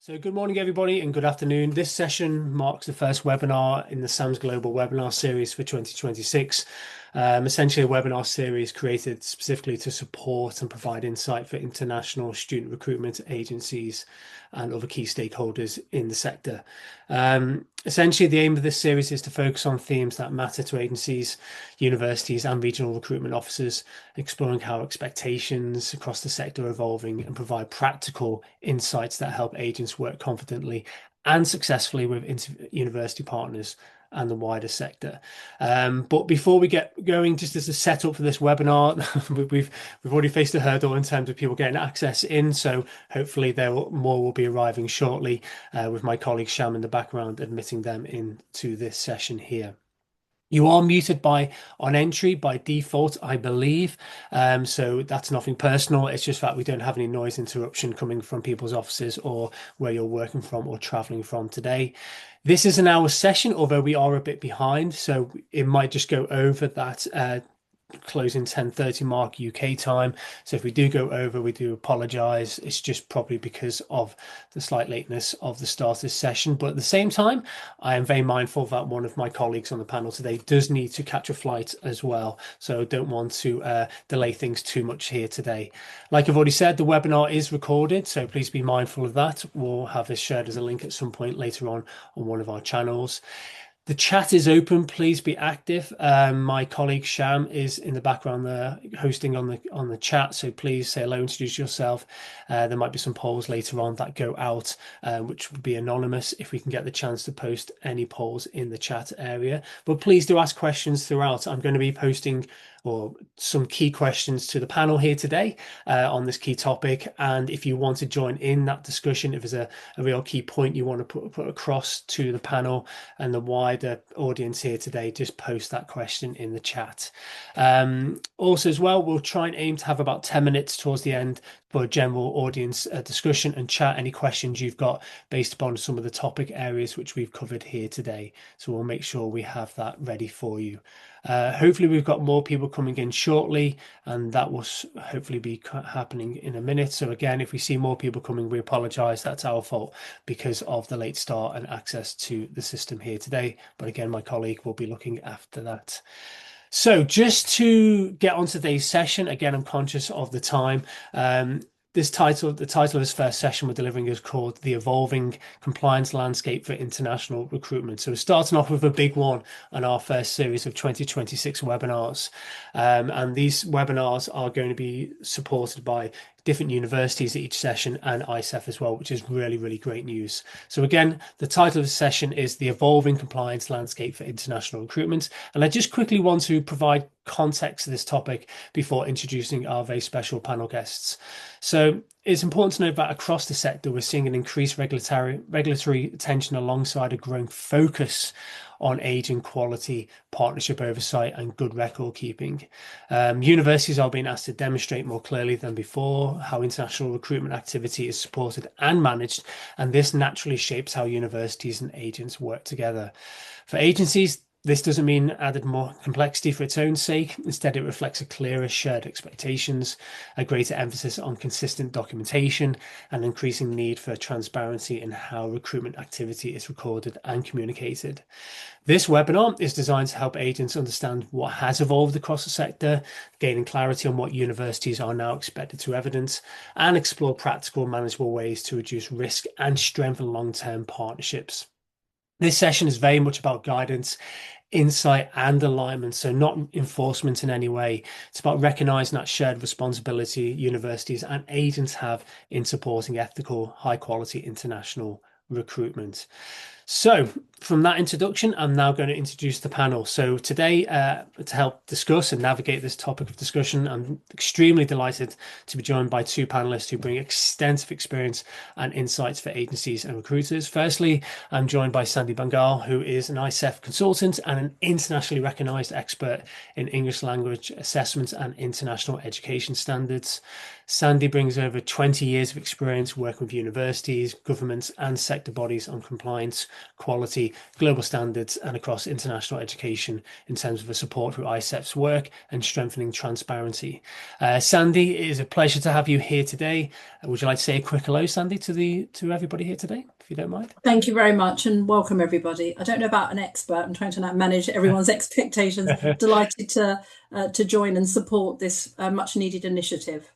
So good morning, everybody, and good afternoon. This session marks the first webinar in the SAMS Global Webinar Series for 2026. Essentially a webinar series created specifically to support and provide insight for international student recruitment agencies and other key stakeholders in the sector. Essentially, the aim of this series is to focus on themes that matter to agencies, universities, and regional recruitment officers, exploring how expectations across the sector are evolving and provide practical insights that help agents work confidently and successfully with university partners and the wider sector. But before we get going, just as a setup for this webinar, we've already faced a hurdle in terms of people getting access in, so hopefully more will be arriving shortly, with my colleague Sham in the background admitting them into this session here. You are muted on entry by default, I believe. So that's nothing personal. It's just that we don't have any noise interruption coming from people's offices or where you're working from or traveling from today. This is an hour session, although we are a bit behind, so it might just go over that closing 10:30 mark UK time. So if we do go over, we do apologize. It's just probably because of the slight lateness of the start of this session. But at the same time, I am very mindful that one of my colleagues on the panel today does need to catch a flight as well. So don't want to delay things too much here today. Like I've already said, the webinar is recorded, so please be mindful of that. We'll have this shared as a link at some point later on one of our channels. The chat is open. Please be active. My colleague Sham is in the background there hosting on the chat. So please say hello, introduce yourself. There might be some polls later on that go out, which would be anonymous if we can get the chance to post any polls in the chat area. But please do ask questions throughout. I'm going to be posting some key questions to the panel here today on this key topic. And if you want to join in that discussion, if there's a real key point you want to put across to the panel and the wider audience here today, just post that question in the chat. Also as well, we'll try and aim to have about 10 minutes towards the end for a general audience discussion and chat any questions you've got based upon some of the topic areas which we've covered here today. So we'll make sure we have that ready for you. Hopefully we've got more people coming in shortly, and that will hopefully be happening in a minute. So again, if we see more people coming, we apologize. That's our fault because of the late start and access to the system here today. But again, my colleague will be looking after that. So just to get on today's session, again, I'm conscious of the time. The title of this first session we're delivering is called The Evolving Compliance Landscape for International Recruitment. So we're starting off with a big one on our first series of 2026 webinars. And these webinars are going to be supported by different universities at each session and ICEF as well, which is really, really great news. So again, the title of the session is The Evolving Compliance Landscape for International Recruitment. And I just quickly want to provide context to this topic before introducing our very special panel guests. So it's important to note that across the sector, we're seeing an increased regulatory attention alongside a growing focus on agent quality, partnership oversight, and good record keeping. Universities are being asked to demonstrate more clearly than before how international recruitment activity is supported and managed, and this naturally shapes how universities and agents work together. For agencies, this doesn't mean added more complexity for its own sake. Instead, it reflects a clearer shared expectations, a greater emphasis on consistent documentation, and increasing need for transparency in how recruitment activity is recorded and communicated. This webinar is designed to help agents understand what has evolved across the sector, gaining clarity on what universities are now expected to evidence, and explore practical, manageable ways to reduce risk and strengthen long-term partnerships. This session is very much about guidance, insight, and alignment, so not enforcement in any way. It's about recognizing that shared responsibility universities and agents have in supporting ethical, high-quality international recruitment. So from that introduction, I'm now going to introduce the panel. So today, to help discuss and navigate this topic of discussion, I'm extremely delighted to be joined by two panelists who bring extensive experience and insights for agencies and recruiters. Firstly, I'm joined by Sandy Bangal, who is an ICEF consultant and an internationally recognized expert in English language assessments and international education standards. Sandy brings over 20 years of experience working with universities, governments, and sector bodies on compliance, quality, global standards, and across international education in terms of the support through ICEF's work and strengthening transparency. Sandy, it is a pleasure to have you here today. Would you like to say a quick hello, Sandy, to everybody here today, if you don't mind? Thank you very much and welcome everybody. I don't know about an expert. I'm trying to manage everyone's expectations. Delighted to join and support this much needed initiative.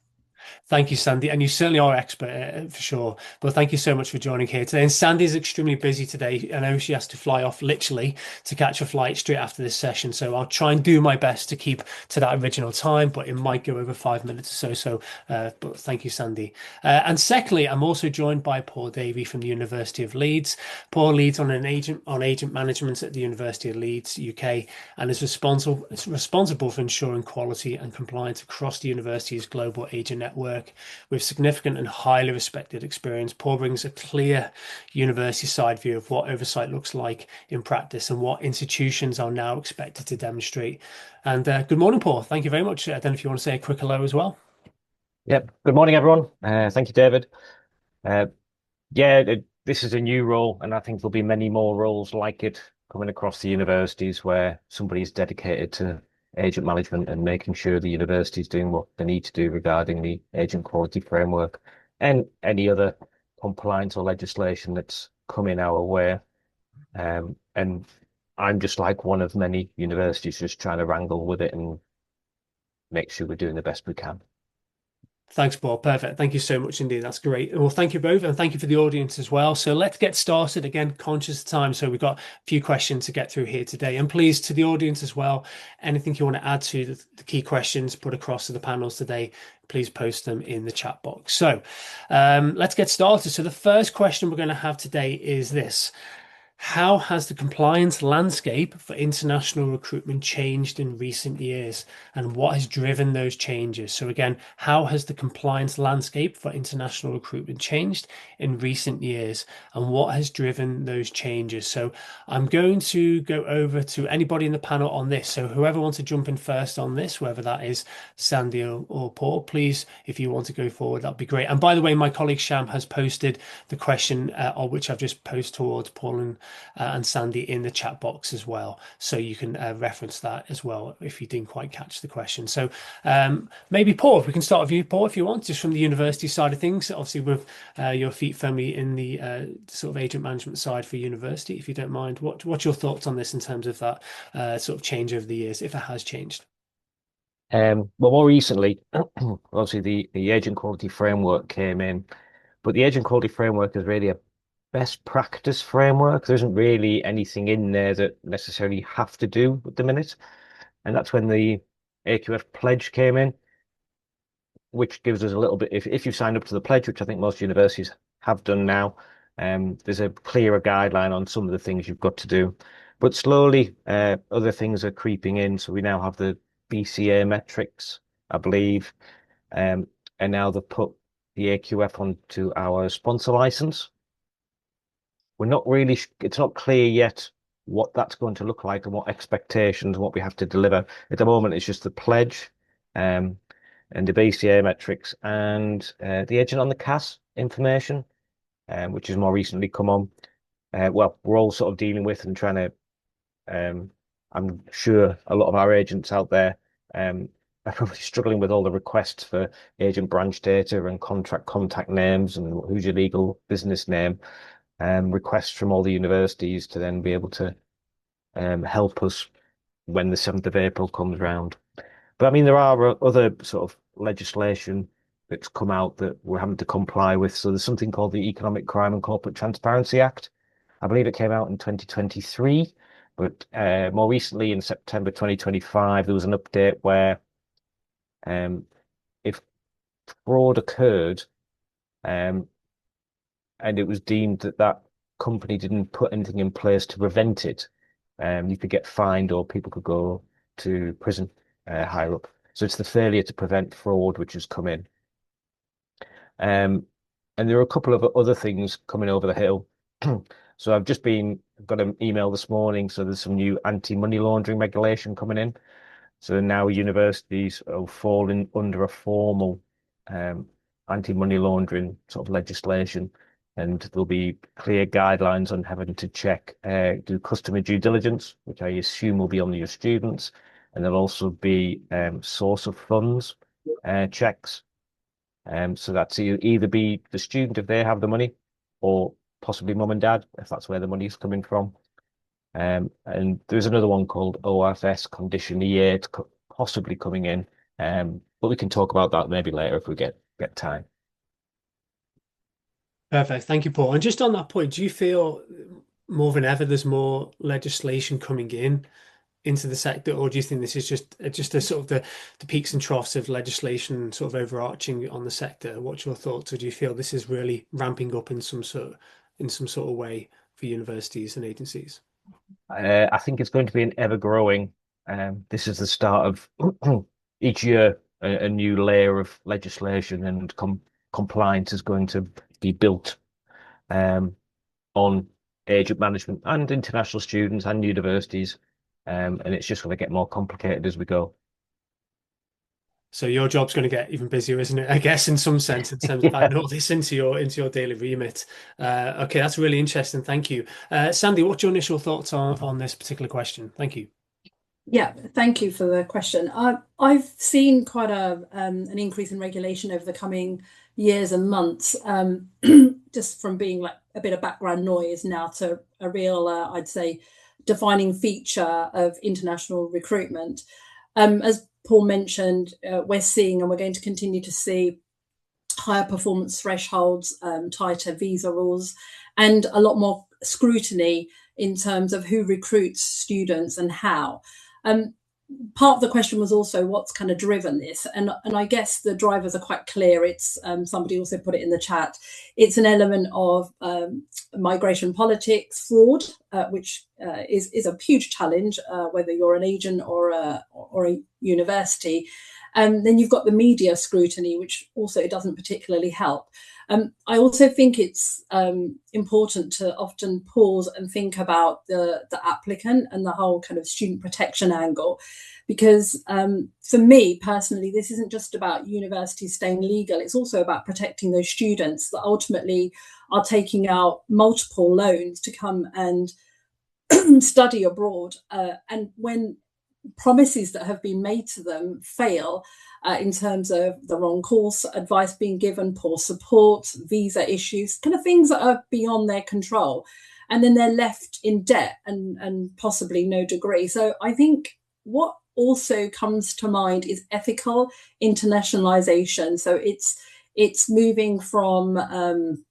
Thank you, Sandy. And you certainly are expert for sure. But thank you so much for joining here today. And Sandy's extremely busy today. I know she has to fly off literally to catch a flight straight after this session. So I'll try and do my best to keep to that original time, but it might go over 5 minutes or so. But thank you, Sandy. And secondly, I'm also joined by Paul Davey from the University of Leeds. Paul leads on agent management at the University of Leeds, UK, and is responsible for ensuring quality and compliance across the university's global agent network. With significant and highly respected experience, Paul brings a clear university side view of what oversight looks like in practice and what institutions are now expected to demonstrate. And good morning, Paul. Thank you very much. I don't know if you want to say a quick hello as well. Yep. Good morning, everyone. Thank you, David. Uh, this is a new role, and I think there'll be many more roles like it coming across the universities where somebody's dedicated to agent management and making sure the university is doing what they need to do regarding the agent quality framework and any other compliance or legislation that's coming our way. And I'm just like one of many universities just trying to wrangle with it and make sure we're doing the best we can. Thanks, Paul. Perfect. Thank you so much indeed. That's great. Well, thank you both, and thank you for the audience as well. So let's get started again, conscious of time. So we've got a few questions to get through here today. And please, to the audience as well, anything you want to add to the key questions put across to the panels today, please post them in the chat box. So let's get started. So the first question we're going to have today is this. How has the compliance landscape for international recruitment changed in recent years, and what has driven those changes? So again, how has the compliance landscape for international recruitment changed in recent years, and what has driven those changes? So I'm going to go over to anybody in the panel on this. So whoever wants to jump in first on this, whether that is Sandy or Paul, please, if you want to go forward, that'd be great. And by the way, my colleague Sham has posted the question, which I've just posed towards Paul and Sandy in the chat box as well. So you can reference that as well if you didn't quite catch the question. So maybe Paul, if we can start with you, Paul, if you want, just from the university side of things, obviously with your feet firmly in the sort of agent management side for university, if you don't mind, what's your thoughts on this in terms of that sort of change over the years, if it has changed? Well, more recently, obviously the agent quality framework came in, but the agent quality framework is really a best practice framework. There isn't really anything in there that necessarily have to do at the minute. And that's when the AQF pledge came in, which gives us a little bit, if you've signed up to the pledge, which I think most universities have done now, there's a clearer guideline on some of the things you've got to do. But slowly, other things are creeping in. So we now have the BCA metrics, I believe, and now they've put the AQF onto our sponsor license. We're not really, it's not clear yet what that's going to look like and what expectations, what we have to deliver. At the moment, it's just the pledge and the BCA metrics and the agent on the CAS information, which has more recently come on. Well, we're all sort of dealing with and trying to, I'm sure a lot of our agents out there are probably struggling with all the requests for agent branch data and contract contact names and who's your legal business name. Requests from all the universities to then be able to help us when the 7th of April comes round. But I mean, there are other sort of legislation that's come out that we're having to comply with. So there's something called the Economic Crime and Corporate Transparency Act. I believe it came out in 2023, but more recently in September 2025, there was an update where if fraud occurred, and it was deemed that that company didn't put anything in place to prevent it, you could get fined or people could go to prison higher up. So it's the failure to prevent fraud which has come in. And there are a couple of other things coming over the hill. So I've got an email this morning. So there's some new anti-money laundering regulation coming in. So now universities will fall in under a formal anti-money laundering sort of legislation. and there'll be clear guidelines on having to check, do customer due diligence, which I assume will be on your students, and there'll also be source of funds checks. So that's either be the student if they have the money, or possibly mum and dad if that's where the money is coming from. And there's another one called OFS Condition EA possibly coming in, but we can talk about that maybe later if we get time. Perfect. Thank you, Paul. And just on that point, do you feel more than ever there's more legislation coming into the sector, or do you think this is just a sort of the peaks and troughs of legislation sort of overarching on the sector? What's your thoughts, or do you feel this is really ramping up in some sort of way for universities and agencies? I think it's going to be an ever growing. This is the start of each year a new layer of legislation and compliance is going to be built on agent management and international students and universities, and it's just going to get more complicated as we go. So your job's going to get even busier, isn't it? I guess in some sense, in terms of adding all this into your daily remit. Okay, that's really interesting. Thank you, Sandy. What's your initial thoughts on this particular question? Thank you. Yeah, thank you for the question. I've seen quite an increase in regulation over the coming years and months, just from being like a bit of background noise now to a real, I'd say, defining feature of international recruitment. As Paul mentioned, we're seeing, and we're going to continue to see, higher performance thresholds, tighter visa rules, and a lot more scrutiny in terms of who recruits students and how. Part of the question was also what's kind of driven this, and I guess the drivers are quite clear. It's somebody also put it in the chat. It's an element of migration politics, fraud, which is a huge challenge, whether you're an agent or a university. And then you've got the media scrutiny, which also doesn't particularly help. I also think it's important to often pause and think about the applicant and the whole kind of student protection angle, because for me personally, this isn't just about universities staying legal. It's also about protecting those students that ultimately are taking out multiple loans to come and study abroad. And when promises that have been made to them fail, in terms of the wrong course, advice being given, poor support, visa issues, kind of things that are beyond their control. And then they're left in debt and possibly no degree. So I think what also comes to mind is ethical internationalization. So it's moving from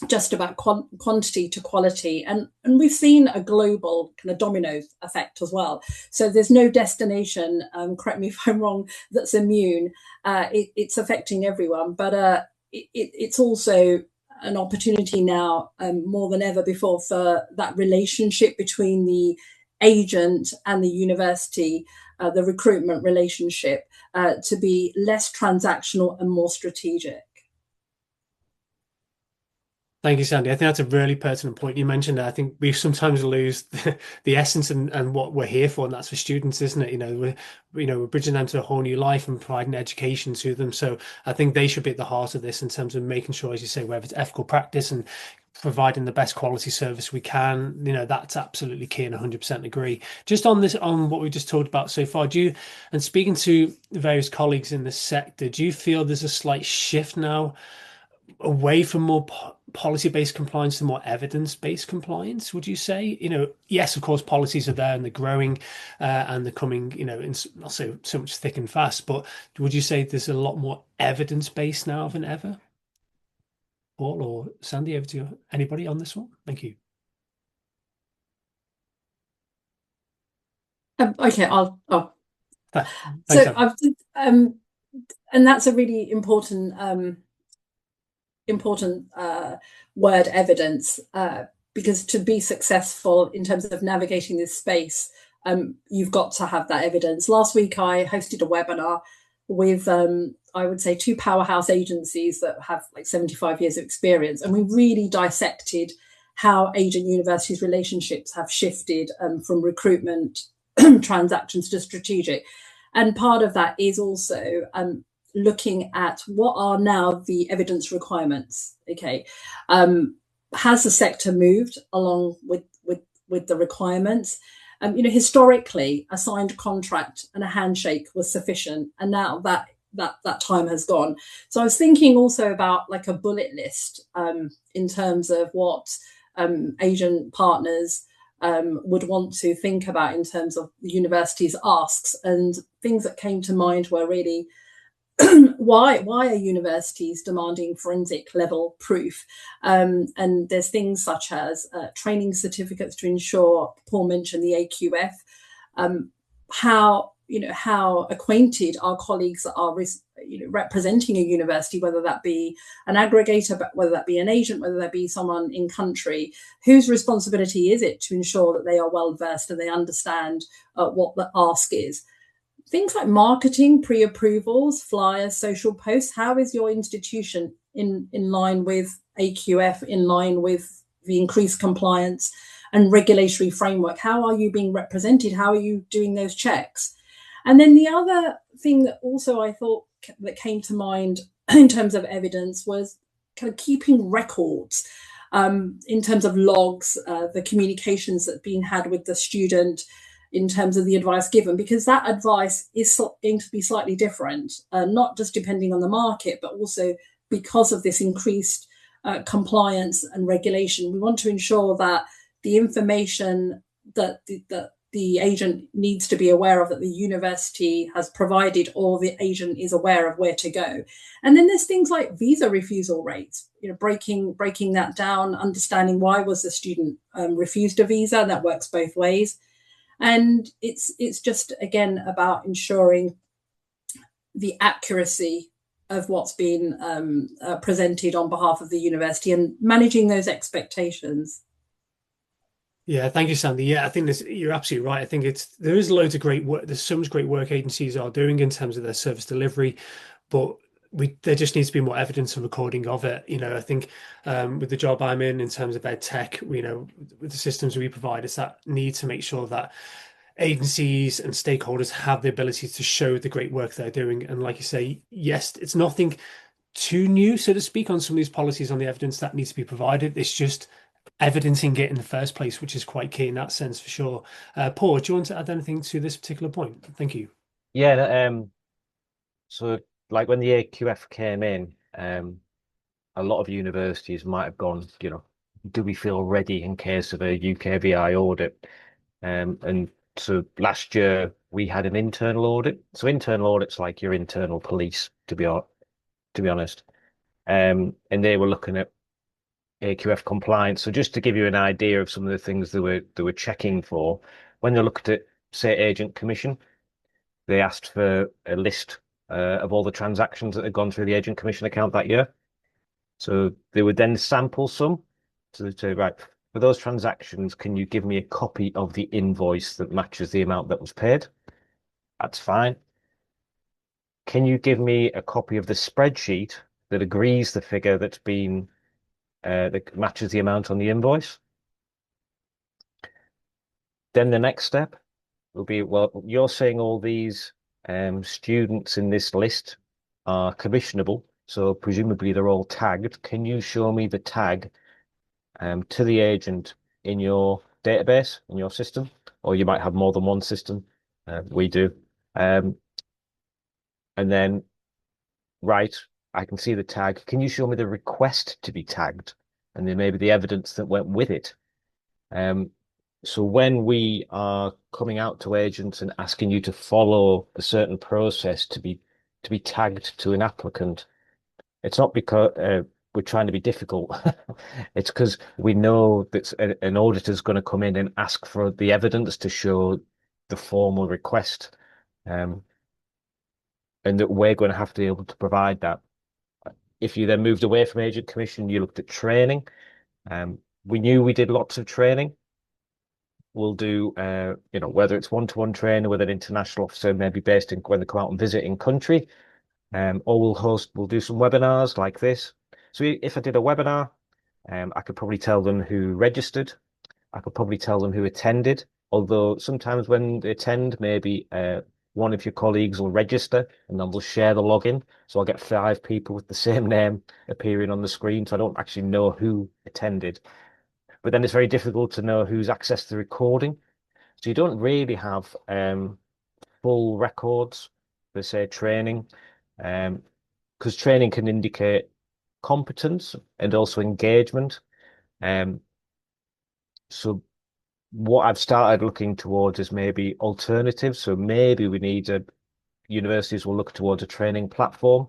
just about quantity to quality, and we've seen a global kind of domino effect as well. So there's no destination, correct me if I'm wrong, that's immune. It's affecting everyone, but it's also an opportunity now, more than ever before, for that relationship between the agent and the university, the recruitment relationship, to be less transactional and more strategic. Thank you, Sandy. I think that's a really pertinent point you mentioned. I think we sometimes lose the essence and what we're here for, and that's for students, isn't it? We're bridging them to a whole new life and providing education to them. So I think they should be at the heart of this in terms of making sure, as you say, whether it's ethical practice and providing the best quality service we can. That's absolutely key, and 100% agree. Just on what we just talked about so far, and speaking to various colleagues in the sector, do you feel there's a slight shift now away from more policy-based compliance to more evidence-based compliance, would you say? Yes, of course, policies are there and they're growing, and they're coming, not so much thick and fast, but would you say there's a lot more evidence-based now than ever? Paul or Sandy, over to you. Anybody on this one? Thank you. Okay, I'll. Thanks, so I've, and that's a really important word, evidence, because to be successful in terms of navigating this space, you've got to have that evidence. Last week, I hosted a webinar with, I would say, two powerhouse agencies that have like 75 years of experience. And we really dissected how agent universities relationships have shifted from recruitment transactions to strategic. And part of that is also looking at what are now the evidence requirements. Okay, has the sector moved along with the requirements? Historically, a signed contract and a handshake was sufficient, and now that time has gone. So I was thinking also about like a bullet list in terms of what agent partners would want to think about in terms of the university's asks, and things that came to mind were really why are universities demanding forensic level proof? And there's things such as training certificates to ensure, Paul mentioned the AQF, how acquainted our colleagues are representing a university, whether that be an aggregator, but whether that be an agent, whether that be someone in country, whose responsibility is it to ensure that they are well versed and they understand what the ask is. Things like marketing, pre-approvals, flyers, social posts. How is your institution in line with AQF, in line with the increased compliance and regulatory framework? How are you being represented? How are you doing those checks? And then the other thing that also I thought that came to mind in terms of evidence was kind of keeping records in terms of logs, the communications that have been had with the student, in terms of the advice given, because that advice is going to be slightly different, not just depending on the market, but also because of this increased compliance and regulation. We want to ensure that the information that the agent needs to be aware of, that the university has provided, or the agent is aware of where to go. And then there's things like visa refusal rates, breaking that down, understanding why was the student refused a visa. That works both ways. And it's just, again, about ensuring the accuracy of what's been presented on behalf of the university and managing those expectations. Yeah, thank you, Sandy. Yeah, I think you're absolutely right. I think there is loads of great work. There's so much great work agencies are doing in terms of their service delivery, but there just needs to be more evidence and recording of it. I think with the job I'm in terms of ed tech, with the systems we provide, it's that need to make sure that agencies and stakeholders have the ability to show the great work they're doing. And like you say, yes, it's nothing too new, so to speak, on some of these policies, on the evidence that needs to be provided. It's just evidencing it in the first place, which is quite key in that sense for sure. Paul, do you want to add anything to this particular point? Thank you. Yeah, so like when the AQF came in, a lot of universities might have gone, do we feel ready in case of a UKVI audit? And so last year we had an internal audit. So internal audit's like your internal police, to be honest. And they were looking at AQF compliance. So just to give you an idea of some of the things they were checking for, when they looked at, say, agent commission, they asked for a list of all the transactions that had gone through the agent commission account that year. So they would then sample some. So they'd say, right, for those transactions, can you give me a copy of the invoice that matches the amount that was paid? That's fine. Can you give me a copy of the spreadsheet that agrees the figure that's been that matches the amount on the invoice? Then the next step will be, well, you're saying all these students in this list are commissionable, so presumably they're all tagged. Can you show me the tag to the agent in your database, in your system? Or you might have more than one system. We do. And then, right, I can see the tag. Can you show me the request to be tagged? And then maybe the evidence that went with it. So when we are coming out to agents and asking you to follow a certain process to be tagged to an applicant, it's not because we're trying to be difficult. It's because we know that an auditor is going to come in and ask for the evidence to show the formal request, and that we're going to have to be able to provide that. If you then moved away from agent commission, you looked at training. We knew we did lots of training. We'll do, whether it's one-to-one training with an international officer, maybe based in when they come out and visit in country, or we'll do some webinars like this. So if I did a webinar, I could probably tell them who registered. I could probably tell them who attended. Although sometimes when they attend, maybe one of your colleagues will register and then we'll share the login. So I'll get 5 people with the same name appearing on the screen. So I don't actually know who attended. But then it's very difficult to know who's accessed the recording. So you don't really have full records for, say, training, because training can indicate competence and also engagement. So what I've started looking towards is maybe alternatives. So maybe we need universities will look towards a training platform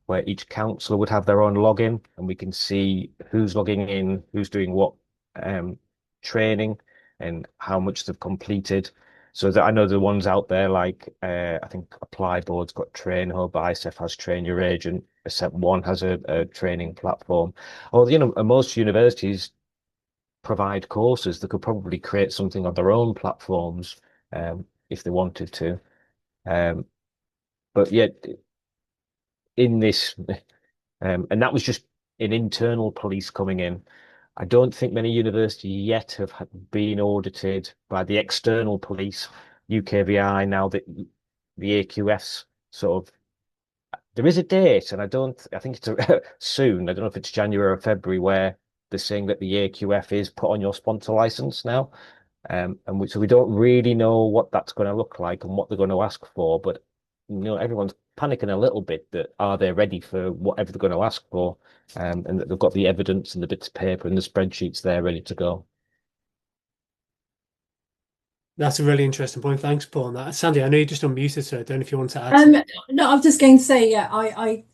where each councillor would have their own login and we can see who's logging in, who's doing what training and how much they've completed. So that I know the ones out there like I think Apply Board's got Train Hub, ICEF has Train Your Agent, Accept One has a training platform. Or most universities provide courses that could probably create something on their own platforms if they wanted to. But yet in this, and that was just an internal police coming in. I don't think many universities yet have been audited by the external police, UKVI, now that the AQF's sort of, there is a date, and I think it's soon. I don't know if it's January or February, where they're saying that the AQF is put on your sponsor license now. So we don't really know what that's going to look like and what they're going to ask for. But everyone's panicking a little bit that are they ready for whatever they're going to ask for, and that they've got the evidence and the bits of paper and the spreadsheets there ready to go. That's a really interesting point. Thanks, Paul, on that. Sandy, I know you just unmuted, so I don't know if you want to add. No, I was just going to say, yeah, I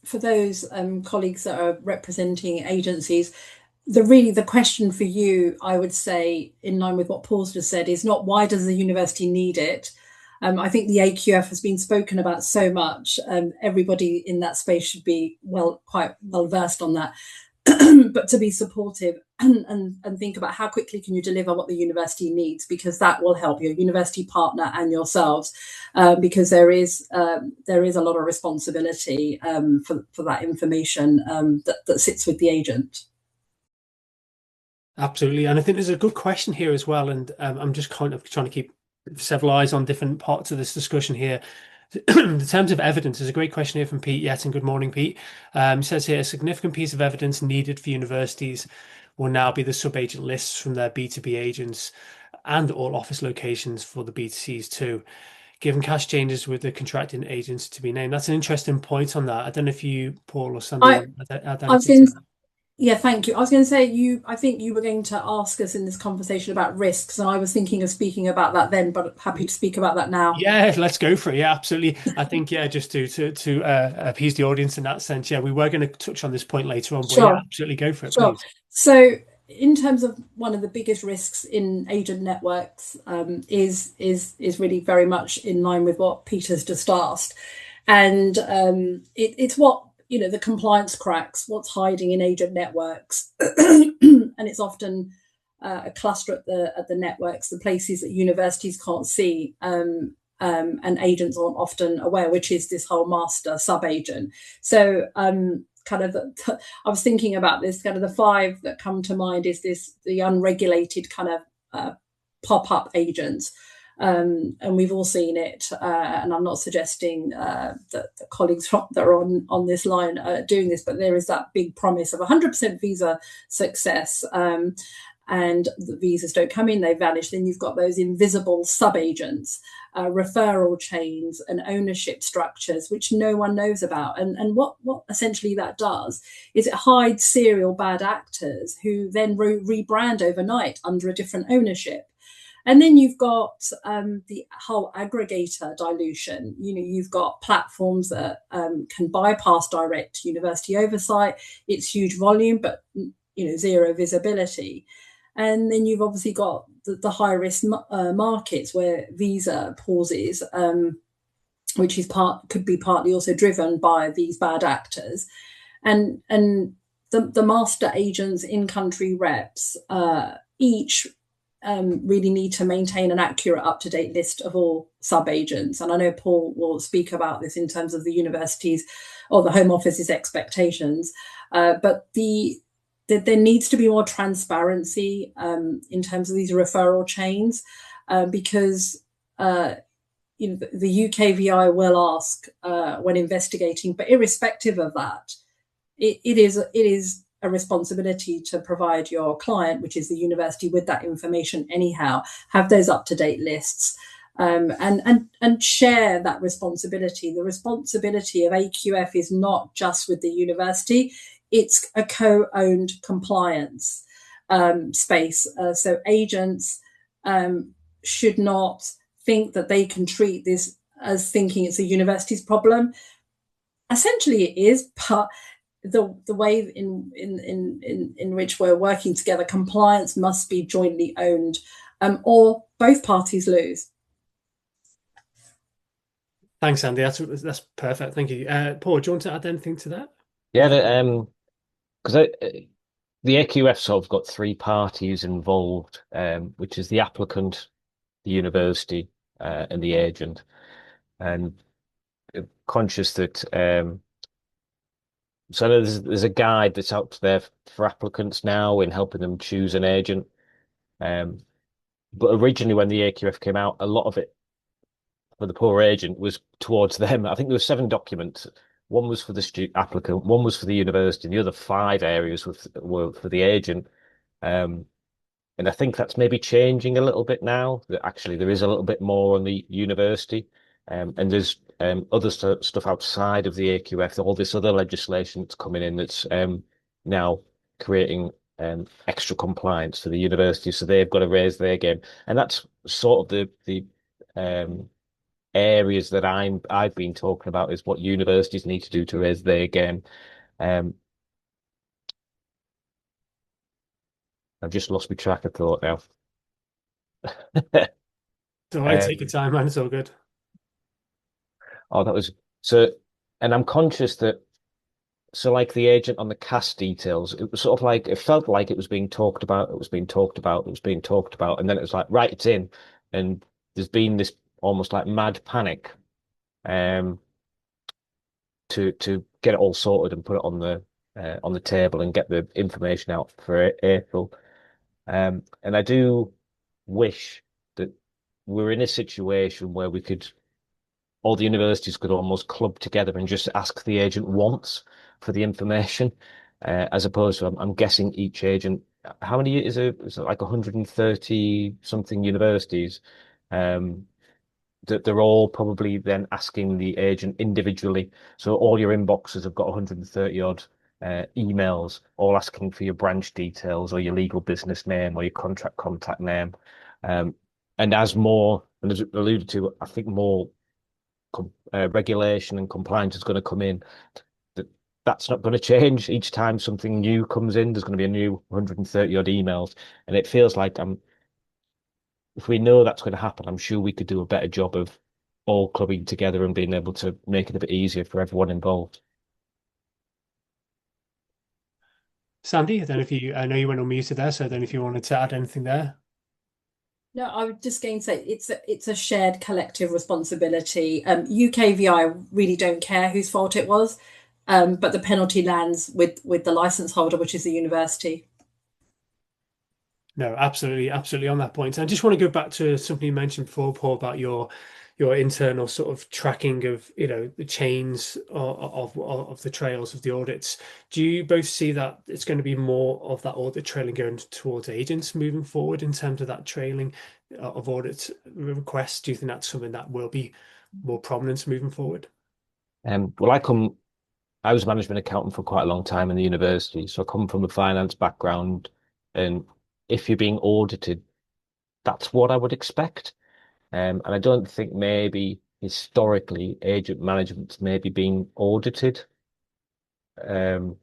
for those colleagues that are representing agencies, the question for you, I would say, in line with what Paul's just said, is not why does the university need it? I think the AQF has been spoken about so much. Everybody in that space should be quite well versed on that. But to be supportive and think about how quickly can you deliver what the university needs, because that will help your university partner and yourselves, because there is a lot of responsibility for that information that sits with the agent. Absolutely. And I think there's a good question here as well. And I'm just kind of trying to keep several eyes on different parts of this discussion here. In terms of evidence, there's a great question here from Pete Yet, and good morning, Pete. Says here, a significant piece of evidence needed for universities will now be the sub-agent lists from their B2B agents and all office locations for the B2Cs too, given cash changes with the contracting agents to be named. That's an interesting point on that. I don't know if you, Paul or Sandy, want to add anything to that. Yeah, thank you. I was going to say, I think you were going to ask us in this conversation about risks, and I was thinking of speaking about that then, but happy to speak about that now. Yeah, let's go for it. Yeah, absolutely. I think, yeah, just to appease the audience in that sense, yeah, we were going to touch on this point later on, but yeah, absolutely go for it, please. So in terms of one of the biggest risks in agent networks is really very much in line with what Peter's just asked. And it's what, the compliance cracks, what's hiding in agent networks. And it's often a cluster at the networks, the places that universities can't see, and agents aren't often aware, which is this whole master sub-agent. So I was thinking about this, kind of the 5 that come to mind is the unregulated kind of pop-up agents. And we've all seen it, and I'm not suggesting that the colleagues that are on this line are doing this, but there is that big promise of 100% visa success, and the visas don't come in, they vanish. Then you've got those invisible sub-agents, referral chains and ownership structures, which no one knows about. And what essentially that does is it hides serial bad actors who then rebrand overnight under a different ownership. And then you've got the whole aggregator dilution. You've got platforms that can bypass direct university oversight. It's huge volume, but zero visibility. And then you've obviously got the high risk markets where visa pauses, which could be partly also driven by these bad actors, and the master agents, in country reps, each really need to maintain an accurate, up-to-date list of all sub-agents. And I know Paul will speak about this in terms of the universities or the Home Office's expectations, but there needs to be more transparency in terms of these referral chains, because the UKVI will ask when investigating, but irrespective of that, it is a responsibility to provide your client, which is the university, with that information anyhow. Have those up-to-date lists, and share that responsibility. The responsibility of AQF is not just with the university; it's a co-owned compliance space. So agents should not think that they can treat this as thinking it's a university's problem. Essentially, it is, but the way in which we're working together, compliance must be jointly owned, or both parties lose. Thanks, Andy. That's perfect. Thank you. Paul, do you want to add anything to that? Yeah, because the AQF sort of got three parties involved, which is the applicant, the university, and the agent. And conscious that so there's a guide that's out there for applicants now in helping them choose an agent. But originally, when the AQF came out, a lot of it for the poor agent was towards them. I think there were 7 documents. One was for the student applicant, one was for the university, and the other 5 areas were for the agent. Um, and I think that's maybe changing a little bit now, that actually there is a little bit more on the university. And there's other stuff outside of the AQF, all this other legislation that's coming in that's now creating extra compliance for the university. So they've got to raise their game. And that's sort of the areas that I've been talking about, is what universities need to do to raise their game. Um, I've just lost my track of thought now. All right, take your time, man. It's all good. Oh, that was so, and I'm conscious that, so like the agent on the cast details, it was sort of like, it felt like it was being talked about, it was being talked about, it was being talked about, and then it was like, right, it's in. And there's been this almost like mad panic um to get it all sorted and put it on the table and get the information out for April. And I do wish that we're in a situation where we could, all the universities could almost club together and just ask the agent once for the information, as opposed to, I'm guessing each agent, how many is it like 130 something universities, that they're all probably then asking the agent individually. So all your inboxes have got 130 odd emails, all asking for your branch details or your legal business name or your contract contact name. And as alluded to, I think more regulation and compliance is going to come in. That's not going to change each time something new comes in. There's going to be a new 130 odd emails, and it feels like if we know that's going to happen, I'm sure we could do a better job of all clubbing together and being able to make it a bit easier for everyone involved. Sandy, I know you went unmuted there, so I don't know if you wanted to add anything there. No, I was just going to say it's a shared collective responsibility. UKVI really don't care whose fault it was, but the penalty lands with the license holder, which is the university. No, absolutely, absolutely on that point. I just want to go back to something you mentioned before, Paul, about your internal sort of tracking of, the chains of the trails of the audits. Do you both see that it's going to be more of that audit trailing going towards agents moving forward in terms of that trailing of audit requests? Do you think that's something that will be more prominent moving forward? Well, I was a management accountant for quite a long time in the university, so I come from a finance background, and if you're being audited, that's what I would expect. And I don't think maybe historically agent management's maybe being audited, um,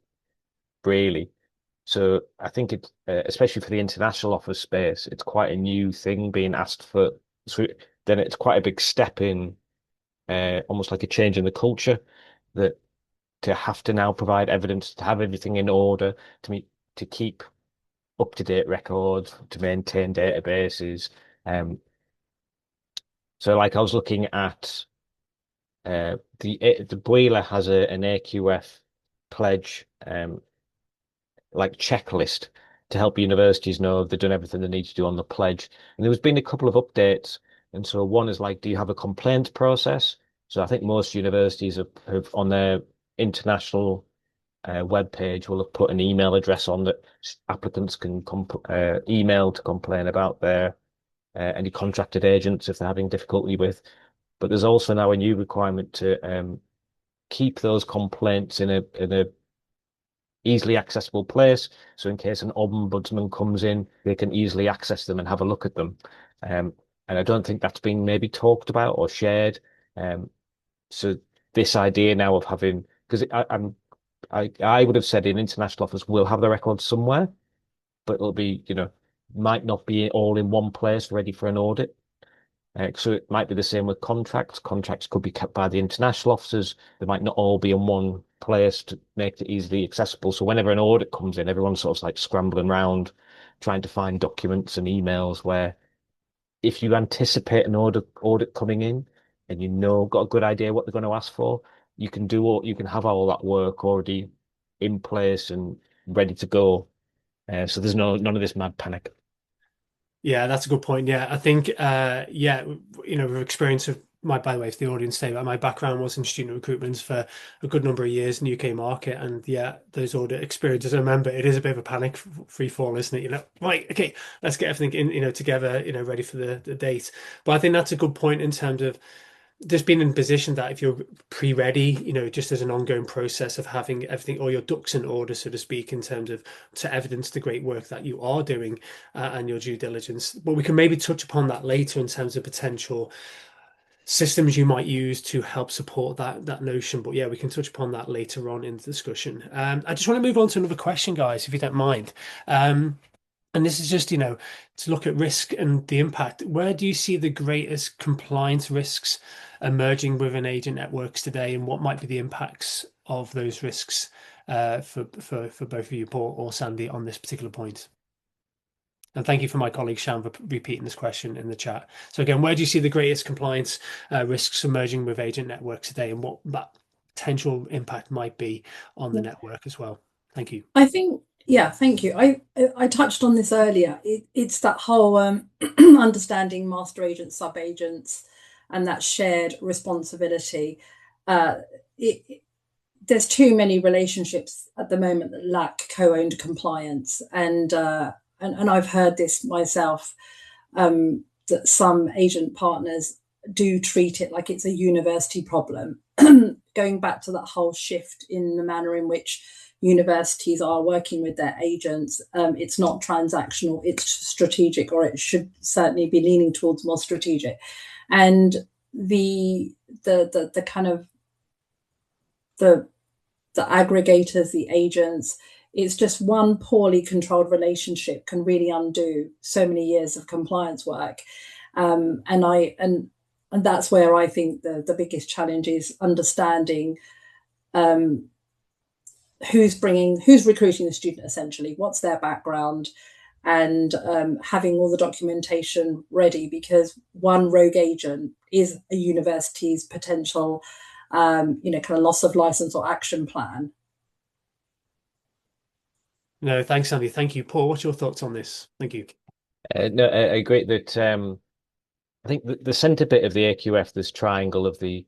really. So I think especially for the international office space, it's quite a new thing being asked for. So then it's quite a big step in, almost like a change in the culture, that to have to now provide evidence, to have everything in order, to keep up-to-date records, to maintain databases. So like I was looking at the boiler has an AQF pledge like checklist to help universities know they've done everything they need to do on the pledge. And there's been a couple of updates And so one is like, do you have a complaint process? So I think most universities have on their international web page will have put an email address on that applicants can email to complain about their any contracted agents if they're having difficulty with. But there's also now a new requirement to keep those complaints in a easily accessible place. So in case an ombudsman comes in, they can easily access them and have a look at them. And I don't think that's been maybe talked about or shared. So this idea now of having, because I would have said in international office we'll have the records somewhere, but it'll be, might not be all in one place ready for an audit. So it might be the same with contracts. Contracts could be kept by the international officers. They might not all be in one place to make it easily accessible. So whenever an audit comes in, everyone's sort of like scrambling around trying to find documents and emails where if you anticipate an audit coming in and got a good idea what they're going to ask for, you can have all that work already in place and ready to go. So there's none of this mad panic. Yeah, that's a good point. Yeah, I think, with experience of by the way, if the audience say that my background was in student recruitment for a good number of years in the UK market, and yeah, those audit experiences, I remember it is a bit of a panic free fall, isn't it? Right, okay, let's get everything in, together, ready for the date. But I think that's a good point in terms of just being in a position that if you're pre-ready, just as an ongoing process of having everything, all your ducks in order, so to speak, in terms of to evidence the great work that you are doing and your due diligence. But we can maybe touch upon that later in terms of potential systems you might use to help support that notion. But yeah, we can touch upon that later on in the discussion. I just want to move on to another question, guys, if you don't mind. And this is just, to look at risk and the impact. Where do you see the greatest compliance risks emerging within agent networks today, and what might be the impacts of those risks for both of you, Paul or Sandy, on this particular point? And thank you for my colleague Shan for repeating this question in the chat. So again, where do you see the greatest compliance risks emerging with agent networks today, and what that potential impact might be on the network as well? Thank you. I think, yeah, thank you. I touched on this earlier. It's that whole understanding master agents, sub agents, and that shared responsibility. There's too many relationships at the moment that lack co-owned compliance, and I've heard this myself, that some agent partners do treat it like it's a university problem. Going back to that whole shift in the manner in which universities are working with their agents, it's not transactional, it's strategic, or it should certainly be leaning towards more strategic. And the kind of the aggregators, the agents, it's just one poorly controlled relationship can really undo so many years of compliance work. And that's where I think the biggest challenge is understanding who's recruiting the student, essentially, what's their background, and having all the documentation ready, because one rogue agent is a university's potential kind of loss of license or action plan. No, thanks, Andy. Thank you. Paul, what's your thoughts on this? Thank you. No, I agree that I think the centre bit of the AQF, this triangle of the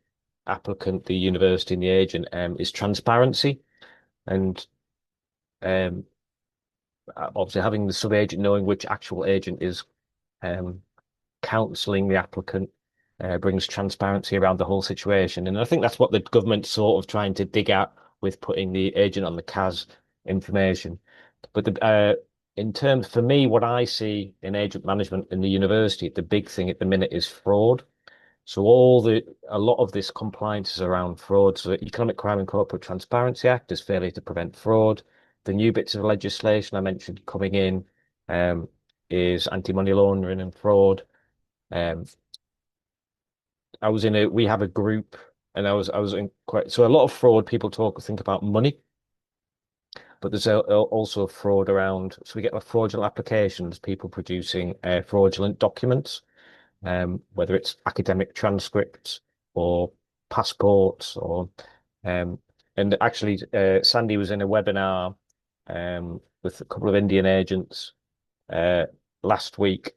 applicant, the university, and the agent, is transparency. And obviously having the sub-agent knowing which actual agent is counselling the applicant brings transparency around the whole situation. And I think that's what the government's sort of trying to dig at with putting the agent on the CAS information. But in terms, for me, what I see in agent management in the university, the big thing at the minute is fraud. So a lot of this compliance is around fraud. So the Economic Crime and Corporate Transparency Act is failure to prevent fraud. The new bits of legislation I mentioned coming in is anti-money laundering and fraud. We have a group, and I was in so a lot of fraud. People think about money, but there's also fraud around. So we get fraudulent applications, people producing fraudulent documents, whether it's academic transcripts or passports, and actually, Sandy was in a webinar with a couple of Indian agents last week,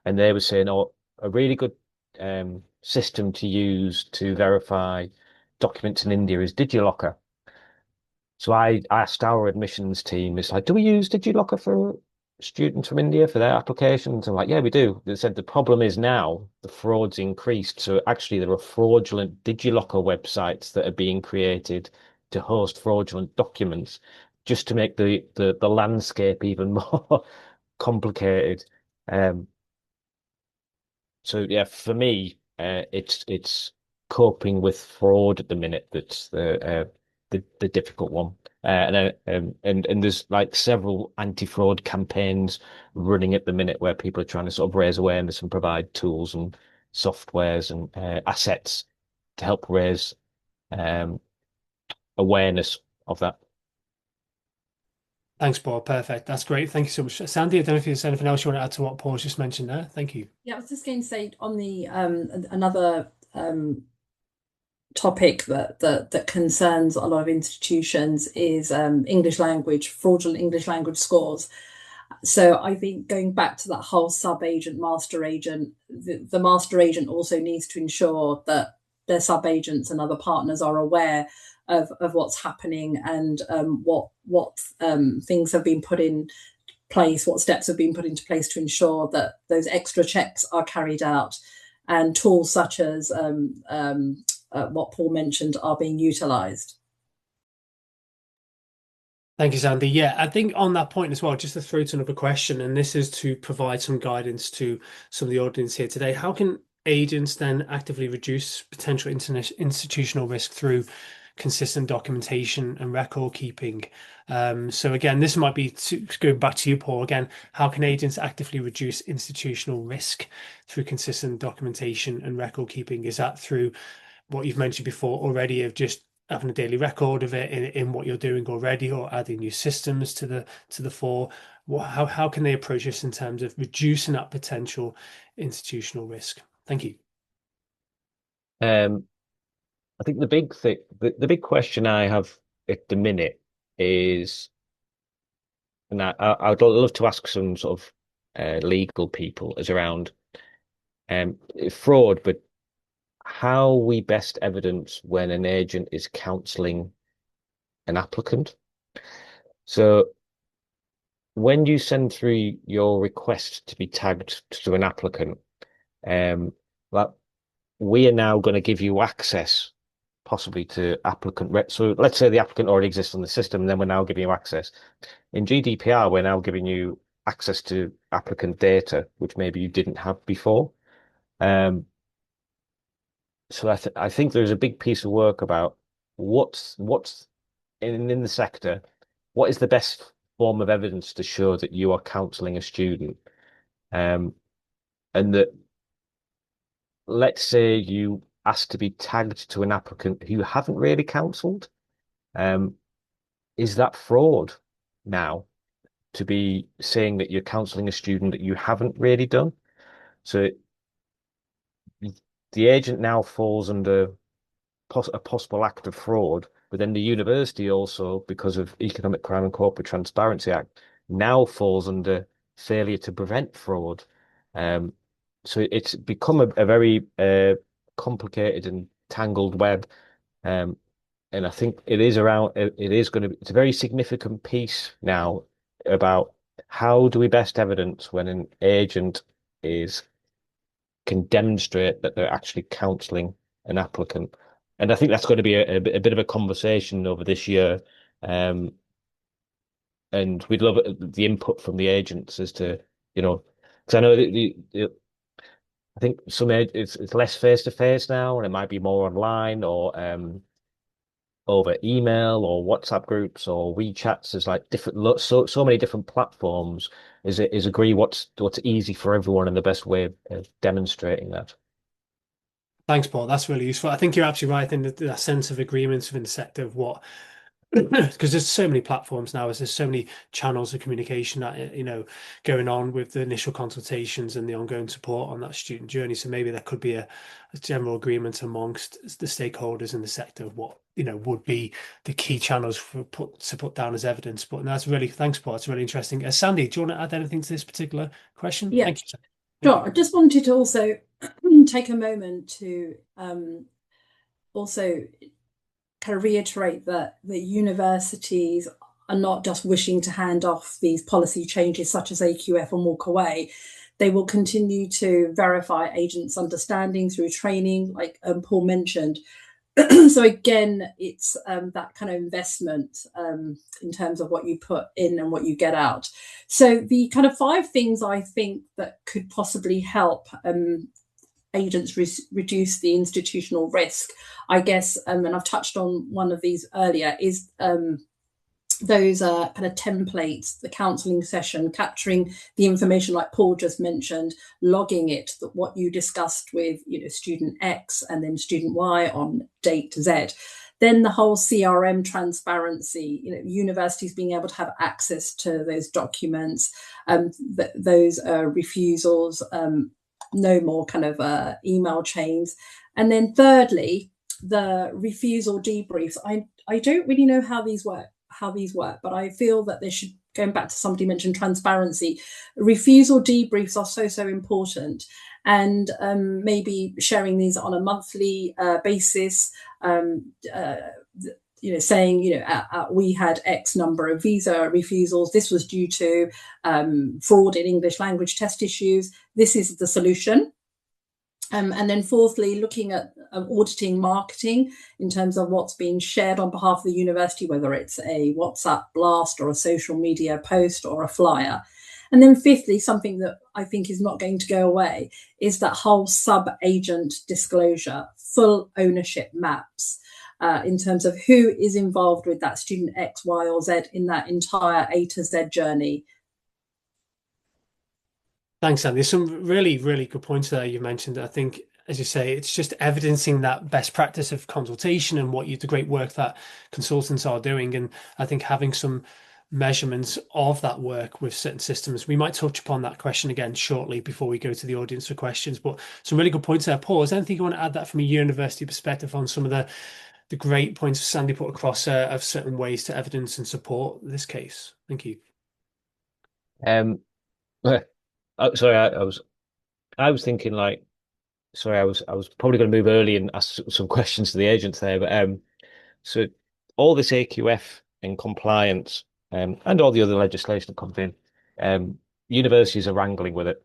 and they were saying, "Oh, a really good system to use to verify documents in India is DigiLocker. So I asked our admissions team, it's like, do we use DigiLocker for students from India for their applications? I'm like, yeah, we do. They said the problem is now the fraud's increased. So actually there are fraudulent DigiLocker websites that are being created to host fraudulent documents just to make the landscape even more complicated. Um, so yeah, for me, it's coping with fraud at the minute that's the difficult one. And there's like several anti-fraud campaigns running at the minute where people are trying to sort of raise awareness and provide tools and softwares and assets to help raise um, awareness of that. Thanks, Paul. Perfect. That's great. Thank you so much. Sandy, I don't know if there's anything else you want to add to what Paul's just mentioned there. Thank you. Yeah, I was just going to say on the another topic that concerns a lot of institutions is English language, fraudulent English language scores. So I think going back to that whole sub-agent, master agent, the master agent also needs to ensure that their sub-agents and other partners are aware of what's happening and what things have been put in place, what steps have been put into place to ensure that those extra checks are carried out, and tools such as what Paul mentioned are being utilised. Thank you, Sandy. Yeah, I think on that point as well, just to throw to another question, and this is to provide some guidance to some of the audience here today. How can agents then actively reduce potential institutional risk through consistent documentation and record keeping? So again, this might be going back to you, Paul. Again, how can agents actively reduce institutional risk through consistent documentation and record keeping? Is that through what you've mentioned before already of just having a daily record of it in what you're doing already, or adding new systems to the fore? How can they approach this in terms of reducing that potential institutional risk? Thank you. I think the big thing, the big question I have at the minute is, and I'd love to ask some sort of legal people, is around fraud, but how we best evidence when an agent is counselling an applicant. So when you send through your request to be tagged to an applicant, that we are now going to give you access possibly to applicant. So let's say the applicant already exists on the system, and then we're now giving you access. In GDPR, we're now giving you access to applicant data, which maybe you didn't have before. So I think there's a big piece of work about what's in the sector, what is the best form of evidence to show that you are counselling a student, and that let's say you ask to be tagged to an applicant who you haven't really counselled, is that fraud now to be saying that you're counselling a student that you haven't really done? So the agent now falls under a possible act of fraud, but then the university also, because of Economic Crime and Corporate Transparency Act, now falls under failure to prevent fraud. So it's become a very complicated and tangled web. And I think it is going to be, it's a very significant piece now about how do we best evidence when an agent can demonstrate that they're actually counselling an applicant. And I think that's going to be a bit of a conversation over this year. And we'd love the input from the agents as to, because I know I think it's less face to face now, and it might be more online or over email or WhatsApp groups or WeChats. There's like different so many different platforms. Is agree what's easy for everyone and the best way of demonstrating that. Thanks, Paul. That's really useful. I think you're absolutely right in the sense of agreements within the sector of what, because there's so many platforms now, there's so many channels of communication that going on with the initial consultations and the ongoing support on that student journey. So maybe there could be a general agreement amongst the stakeholders in the sector of what would be the key channels to put down as evidence. But that's really, thanks, Paul. It's really interesting. Sandy, do you want to add anything to this particular question? Yeah. Thank you. Sure. I just wanted to also take a moment to also kind of reiterate that the universities are not just wishing to hand off these policy changes such as AQF and walk away. They will continue to verify agents' understanding through training, like Paul mentioned. So again, it's that kind of investment in terms of what you put in and what you get out. So the kind of 5 things I think that could possibly help agents reduce the institutional risk, I guess, and I've touched on one of these earlier, is those kind of templates, the counselling session, capturing the information like Paul just mentioned, logging it, that what you discussed with student X and then student Y on date Z. Then the whole CRM transparency, universities being able to have access to those documents, those refusals, no more kind of email chains. And then thirdly, the refusal debriefs. I don't really know how these work, but I feel that there should, going back to somebody mentioned transparency, refusal debriefs are so important, and maybe sharing these on a monthly basis, saying, we had X number of visa refusals. This was due to fraud in English language test issues. This is the solution. And then fourthly, looking at auditing marketing in terms of what's being shared on behalf of the university, whether it's a WhatsApp blast or a social media post or a flyer. And then fifthly, something that I think is not going to go away is that whole sub-agent disclosure, full ownership maps, in terms of who is involved with that student X, Y, or Z in that entire A to Z journey. Thanks, Andy. There's some really, really good points there you mentioned. I think, as you say, it's just evidencing that best practice of consultation and the great work that consultants are doing. And I think having some measurements of that work with certain systems, we might touch upon that question again shortly before we go to the audience for questions. But some really good points there. Paul, is there anything you want to add that from a university perspective on some of the great points Sandy put across of certain ways to evidence and support this case? Thank you. Sorry, I was thinking like, sorry, I was probably going to move early and ask some questions to the agents there, but so all this AQF and compliance and all the other legislation that comes in, universities are wrangling with it,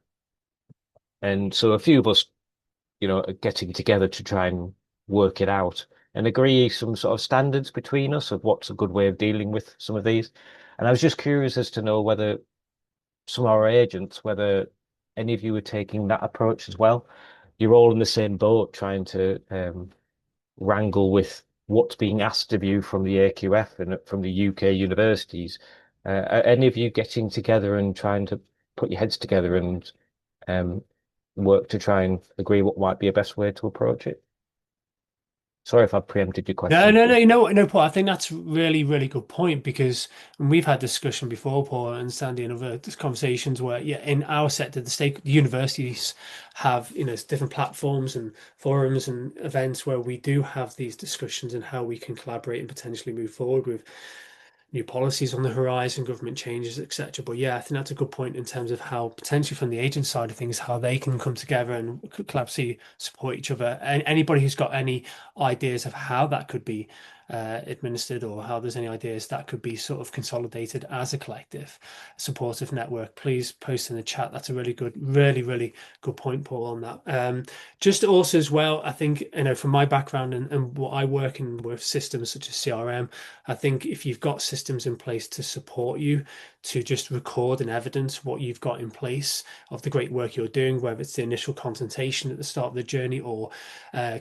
and so a few of us, are getting together to try and work it out and agree some sort of standards between us of what's a good way of dealing with some of these. And I was just curious as to know whether some of our agents, whether any of you are taking that approach as well. You're all in the same boat trying to wrangle with what's being asked of you from the AQF and from the UK universities. Are any of you getting together and trying to put your heads together and work to try and agree what might be a best way to approach it? Sorry if I preempted your question. No, Paul. I think that's really, really good point, because we've had discussion before, Paul and Sandy, and other conversations where, in our sector, the universities have, different platforms and forums and events where we do have these discussions and how we can collaborate and potentially move forward with new policies on the horizon, government changes, etc. But I think that's a good point in terms of how potentially from the agent side of things, how they can come together and collaboratively support each other. And anybody who's got any ideas of how that could be administered, or how there's any ideas that could be sort of consolidated as a collective supportive network, please post in the chat. That's a really good point, Paul, on that. Just also as well, I think, from my background and what I work in with systems such as CRM, I think if you've got systems in place to support you to just record and evidence what you've got in place of the great work you're doing, whether it's the initial consultation at the start of the journey or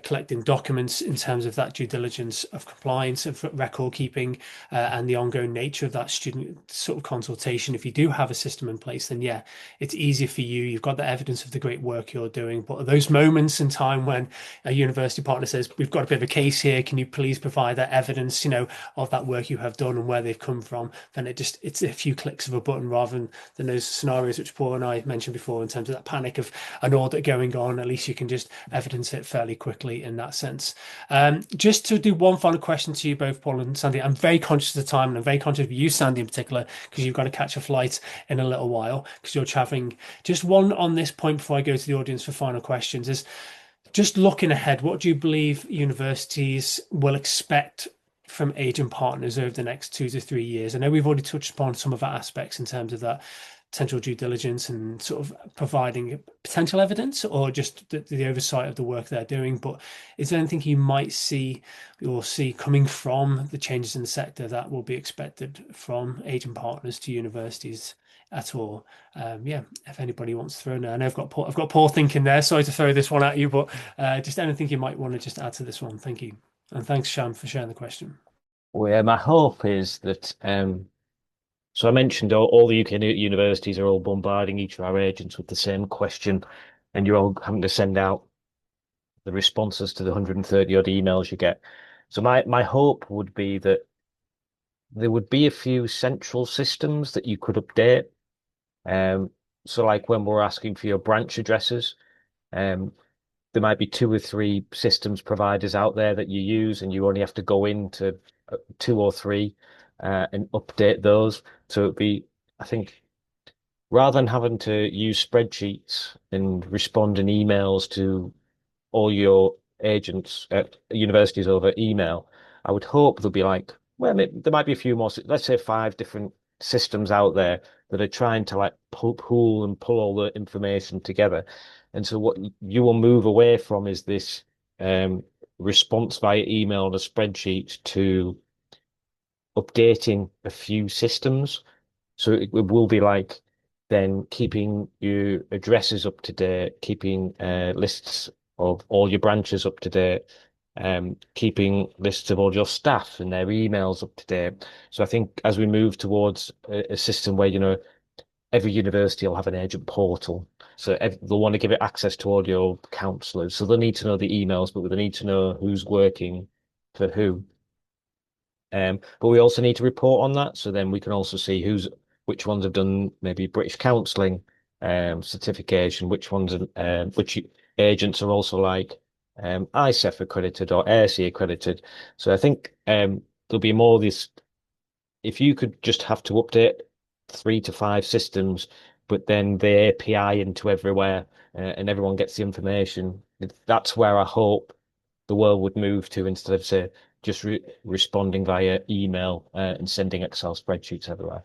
collecting documents in terms of that due diligence of compliance, of record keeping, and the ongoing nature of that student sort of consultation. If you do have a system in place, then it's easier for you. You've got the evidence of the great work you're doing. But at those moments in time when a university partner says, we've got a bit of a case here, can you please provide that evidence, of that work you have done and where they've come from, then it's a few clicks of a button, rather than those scenarios which Paul and I mentioned before in terms of that panic of an audit going on. At least you can just evidence it fairly quickly in that sense. Just to do one final question question to you both, Paul and Sandy. I'm very conscious of the time, and I'm very conscious of you, Sandy, in particular, because you've got to catch a flight in a little while because you're traveling. Just one on this point before I go to the audience for final questions is just looking ahead, what do you believe universities will expect from agent partners over the next 2 to 3 years? I know we've already touched upon some of our aspects in terms of that potential due diligence and sort of providing potential evidence or just the oversight of the work they're doing. But is there anything you might see or see coming from the changes in the sector that will be expected from agent partners to universities at all? Yeah, if anybody wants to throw in, I know I've got Paul thinking there. Sorry to throw this one at you, but just anything you might want to just add to this one. Thank you. And thanks, Sham, for sharing the question. Well, yeah, my hope is that so I mentioned all the UK universities are all bombarding each of our agents with the same question, and you're all having to send out the responses to the 130 odd emails you get. So my hope would be that there would be a few central systems that you could update. Um, so like when we're asking for your branch addresses, um, there might be two or three systems providers out there that you use, and you only have to go into two or three and update those. So it'd be, I think, rather than having to use spreadsheets and respond in emails to all your agents at universities over email, I would hope there'll be like, well, there might be a few more, let's say 5 different systems out there that are trying to like pool and pull all the information together. And so what you will move away from is this response via email on a spreadsheet to updating a few systems. So it will be like then keeping your addresses up to date, keeping lists of all your branches up to date, keeping lists of all your staff and their emails up to date. So I think as we move towards a system where, every university will have an agent portal. So they'll want to give it access to all your counselors. So they'll need to know the emails, but they need to know who's working for who. But we also need to report on that. So then we can also see which ones have done maybe British counselling certification, which agents are also like ICEF accredited or AIRC accredited. So I think there'll be more of this. If you could just have to update 3 to 5 systems, but then the API into everywhere and everyone gets the information, that's where I hope the world would move to instead of, say, just responding via email and sending Excel spreadsheets everywhere.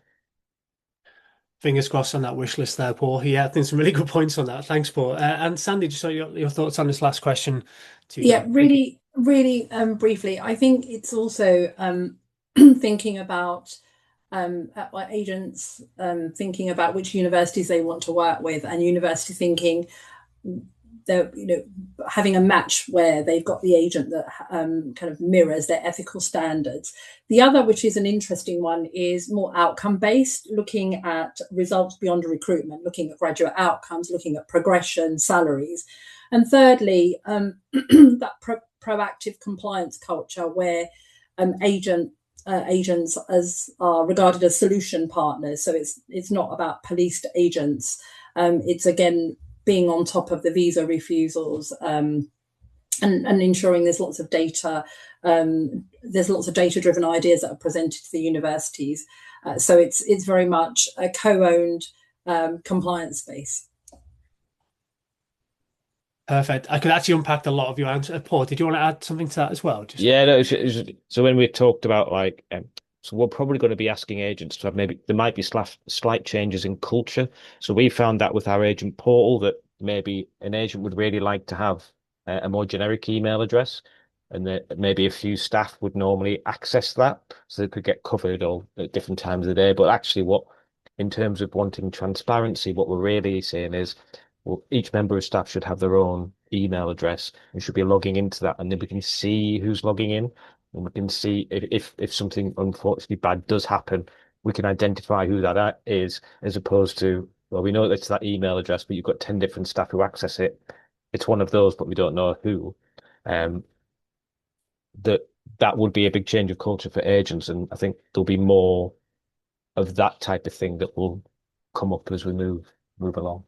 Fingers crossed on that wish list there, Paul. Yeah, I think some really good points on that. Thanks, Paul. And Sandy, just your thoughts on this last question to you Yeah, guys. really, really briefly, I think it's also thinking about agents thinking about which universities they want to work with, and university thinking they're having a match where they've got the agent that kind of mirrors their ethical standards. The other, which is an interesting one, is more outcome based, looking at results beyond recruitment, looking at graduate outcomes, looking at progression, salaries. And thirdly, that proactive compliance culture where agents are regarded as solution partners. So it's not about policed agents. It's again being on top of the visa refusals and ensuring there's lots of data. There's lots of data-driven ideas that are presented to the universities. So it's very much a co-owned compliance space. Perfect. I could actually unpack a lot of your answer. Paul, did you want to add something to that as well? Just Yeah, no, so when we talked about like, so we're probably going to be asking agents to have maybe there might be slight changes in culture. So we found that with our agent portal that maybe an agent would really like to have a more generic email address, and that maybe a few staff would normally access that, so they could get covered all at different times of the day. But actually, in terms of wanting transparency, what we're really saying is, well, each member of staff should have their own email address and should be logging into that, and then we can see who's logging in, and we can see if something unfortunately bad does happen, we can identify who that is, as opposed to, well, we know it's that email address, but you've got 10 different staff who access it. It's one of those, but we don't know who. Um, that that would be a big change of culture for agents, and I think there'll be more of that type of thing that will come up as we move along.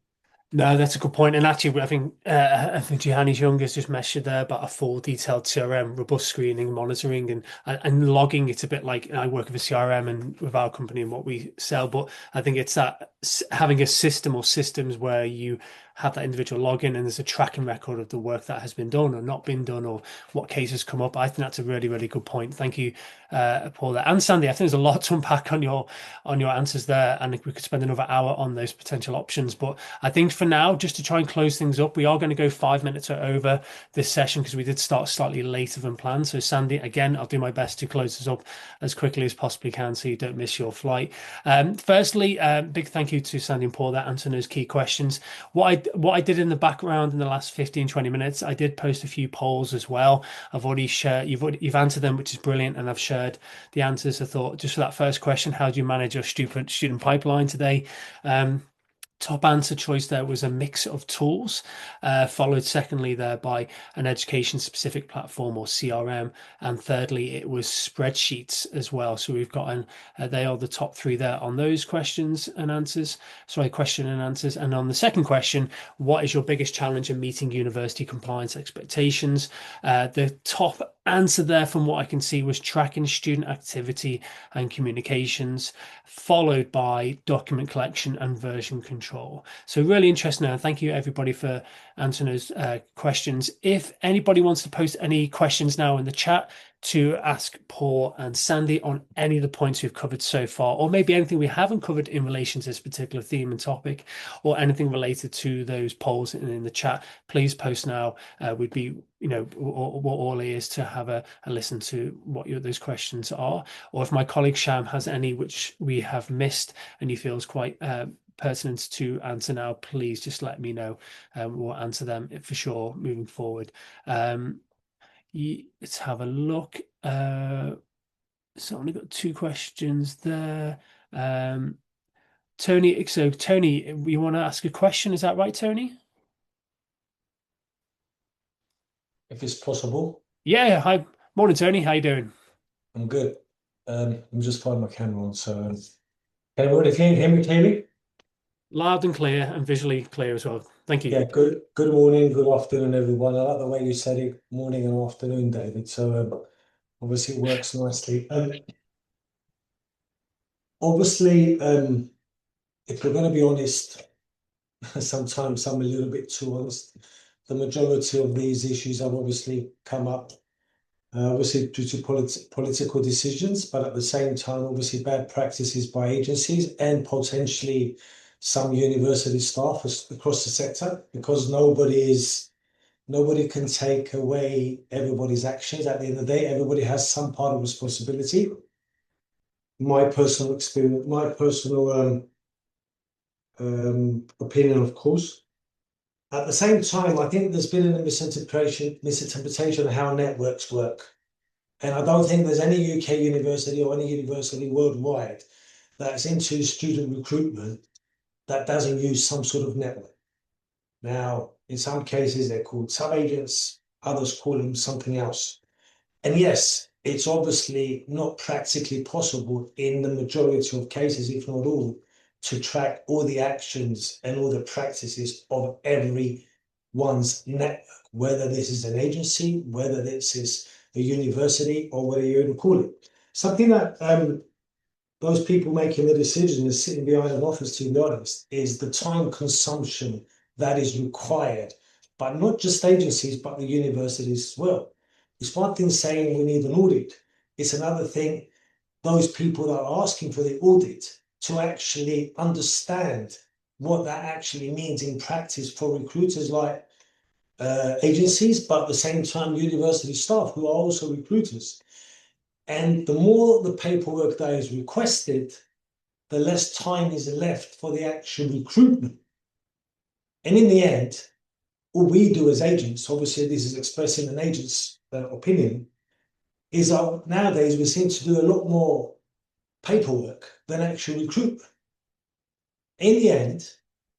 No, that's a good point. And actually, I think Gianni's Young has just mentioned there about a full detailed CRM, robust screening, monitoring, and logging. It's a bit like I work with a CRM and with our company and what we sell, but I think it's that having a system or systems where you have that individual login and there's a tracking record of the work that has been done or not been done or what cases come up. I think that's a really, really good point. Thank you, Paul, there. And Sandy. I think there's a lot to unpack on your answers there, and we could spend another hour on those potential options, but. I think for now, just to try and close things up, we are going to go 5 minutes or over this session because we did start slightly later than planned. So, Sandy, again, I'll do my best to close this up as quickly as possibly can so you don't miss your flight. Firstly, big thank you to Sandy and Paul that answered those key questions. What I did in the background in the last 15, 20 minutes, I did post a few polls as well. I've already shared, you've answered them, which is brilliant, and I've shared the answers. I thought just for that first question, how do you manage your student pipeline today? Top answer choice there was a mix of tools, followed secondly there by an education specific platform or CRM, and thirdly it was spreadsheets as well. So we've got they are the top three there on those questions and answers. Sorry, question and answers. And on the second question, what is your biggest challenge in meeting university compliance expectations? The top answer there from what I can see was tracking student activity and communications, followed by document collection and version control. So really interesting. And thank you everybody for answering those questions. If anybody wants to post any questions now in the chat to ask Paul and Sandy on any of the points we've covered so far, or maybe anything we haven't covered in relation to this particular theme and topic, or anything related to those polls in the chat, please post now. We'd be, all ears to have a listen to what those questions are. Or if my colleague Sham has any which we have missed and he feels quite pertinent to answer now, please just let me know. We'll answer them for sure moving forward. Let's have a look. So I've only got two questions there. Tony, so Tony, you want to ask a question? Is that right, Tony? If it's possible. Yeah. Hi. Morning, Tony. How you doing? I'm good. Let me just find my camera on. So, everybody, can you hear me clearly? Loud and clear and visually clear as well. Thank you. Yeah, good. Good morning, good afternoon, everyone. I like the way you said it, morning and afternoon, David. So, obviously, it works nicely. Obviously, if we're going to be honest, sometimes I'm a little bit too honest. The majority of these issues have obviously come up obviously due to political decisions, but at the same time, obviously bad practices by agencies and potentially some university staff across the sector, because nobody can take away everybody's actions. At the end of the day, everybody has some part of responsibility. My personal experience, my personal opinion, of course. At the same time, I think there's been a misinterpretation of how networks work. And I don't think there's any UK university or any university worldwide that's into student recruitment that doesn't use some sort of network. Now, in some cases, they're called sub-agents, others call them something else. And yes, it's obviously not practically possible in the majority of cases, if not all, to track all the actions and all the practices of everyone's network, whether this is an agency, whether this is a university, or whatever you would call it. Something that those people making the decision is sitting behind an office, to be honest, is the time consumption that is required, but not just agencies, but the universities as well. It's one thing saying we need an audit. It's another thing, those people that are asking for the audit to actually understand what that actually means in practice for recruiters like agencies, but at the same time, university staff who are also recruiters. And the more the paperwork that is requested, the less time is left for the actual recruitment. And in the end, all we do as agents, obviously this is expressing an agent's opinion, is nowadays we seem to do a lot more paperwork than actual recruitment. In the end,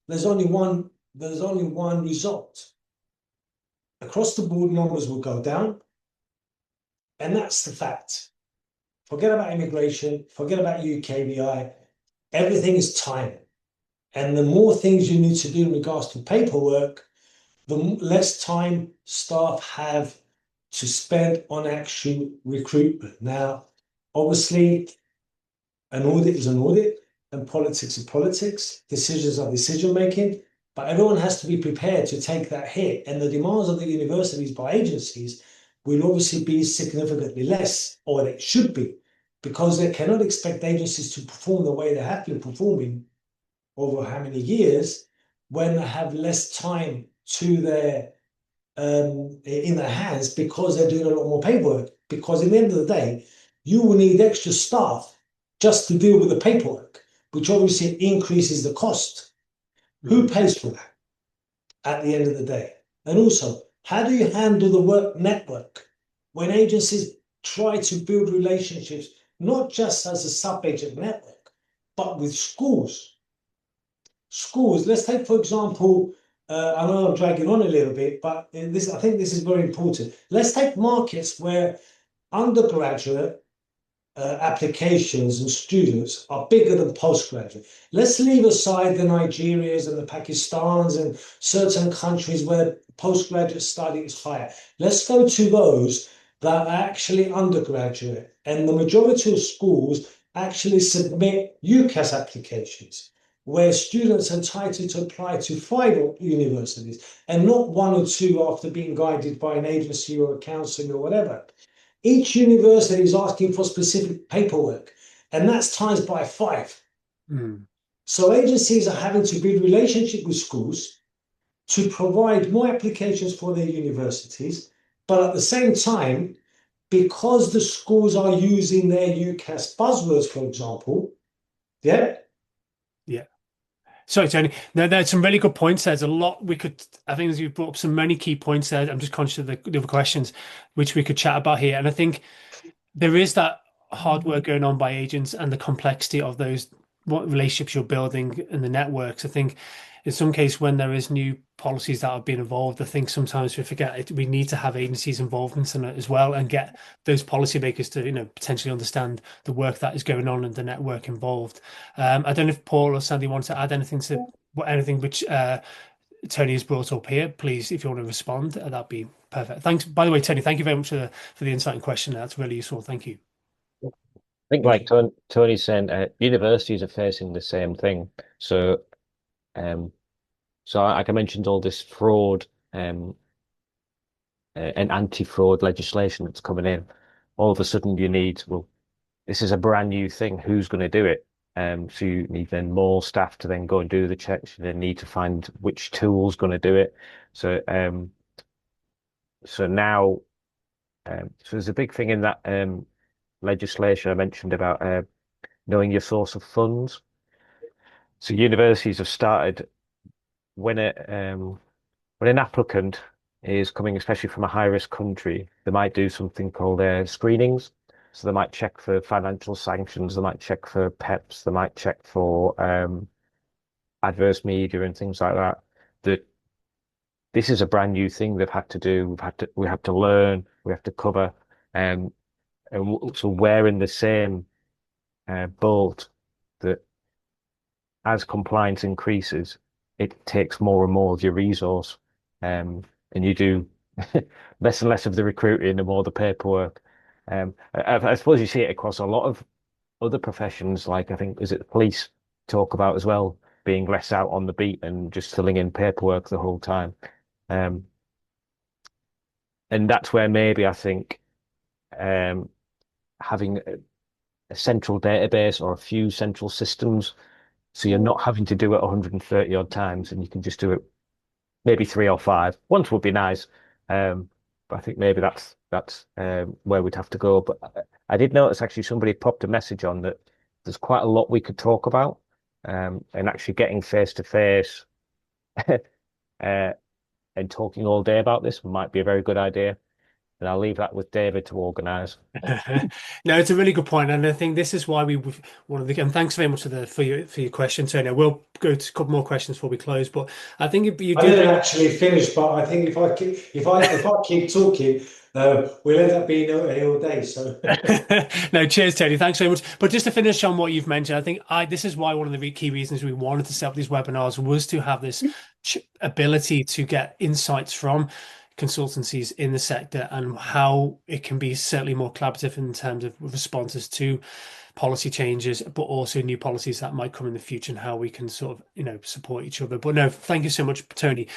there's only one result. Across the board, numbers will go down, and that's the fact. Forget about immigration, forget about UKVI, everything is time. And the more things you need to do in regards to paperwork, the less time staff have to spend on actual recruitment. Now, obviously, an audit is an audit, and politics is politics. Decisions are decision making, but everyone has to be prepared to take that hit. And the demands of the universities by agencies will obviously be significantly less, or they should be, because they cannot expect agencies to perform the way they have been performing over how many years when they have less time to their in their hands because they're doing a lot more paperwork. Because in the end of the day, you will need extra staff just to deal with the paperwork, which obviously increases the cost. Who pays for that at the end of the day? And also, how do you handle the work network when agencies try to build relationships, not just as a sub-agent network, but with schools? Schools, let's take, for example, I know I'm dragging on a little bit, but I think this is very important. Let's take markets where undergraduate applications and students are bigger than postgraduate. Let's leave aside the Nigerias and the Pakistans and certain countries where postgraduate study is higher. Let's go to those that are actually undergraduate, and the majority of schools actually submit UCAS applications, where students are entitled to apply to 5 universities and not 1 or 2 after being guided by an agency or a council or whatever. Each university is asking for specific paperwork, and that's times by 5. So agencies are having to build relationship with schools to provide more applications for their universities, but at the same time, because the schools are using their UCAS buzzwords, for example, yeah. Sorry, Tony. No, there's some really good points. There's a lot we could. I think as you brought up some many key points there. I'm just conscious of the other questions which we could chat about here. And I think there is that hard work going on by agents and the complexity of those what relationships you're building and the networks. I think in some case when there is new policies that are being evolved, I think sometimes we forget we need to have agencies involvement in it as well and get those policymakers to potentially understand the work that is going on and the network involved. I don't know if Paul or Sandy want to add anything to anything which Tony has brought up here. Please, if you want to respond, that'd be perfect. Thanks. By the way, Tony, thank you very much for the insight and question. That's really useful. Thank you. I think, like Tony's saying, universities are facing the same thing. So, like I mentioned, all this fraud and anti-fraud legislation that's coming in. All of a sudden, you need, well, this is a brand new thing. Who's going to do it? So you need then more staff to then go and do the checks. You then need to find which tool's going to do it. So, now, so there's a big thing in that legislation I mentioned about knowing your source of funds. So universities have started when an applicant is coming, especially from a high-risk country, they might do something called screenings. So they might check for financial sanctions, they might check for PEPs, they might check for adverse media and things like that. That this is a brand new thing they've had to do. We have to learn, we have to cover, so we're in the same boat that as compliance increases, it takes more and more of your resource, and you do less and less of the recruiting and more the paperwork. I suppose you see it across a lot of other professions, like I think, is it the police talk about as well, being less out on the beat and just filling in paperwork the whole time. And that's where maybe I think having a central database or a few central systems, so you're not having to do it 130 odd times, and you can just do it maybe 3 or 5. Once would be nice, but I think maybe that's where we'd have to go. But I did notice actually somebody popped a message on that there's quite a lot we could talk about, and actually getting face to face and talking all day about this might be a very good idea. and I'll leave that with David to organise. No, it's a really good point, and I think this is why we wanted to. And thanks very much for your question, Tony. We'll go to a couple more questions before we close, but I think if you I do didn't actually finish, but I think if I keep talking, we'll end up being here all day. So No, cheers, Tony. Thanks very much. But just to finish on what you've mentioned, I think this is why one of the key reasons we wanted to set up these webinars was to have this ability to get insights from consultancies in the sector and how it can be certainly more collaborative in terms of responses to policy changes, but also new policies that might come in the future and how we can sort of, support each other. But no, thank you so much, Tony.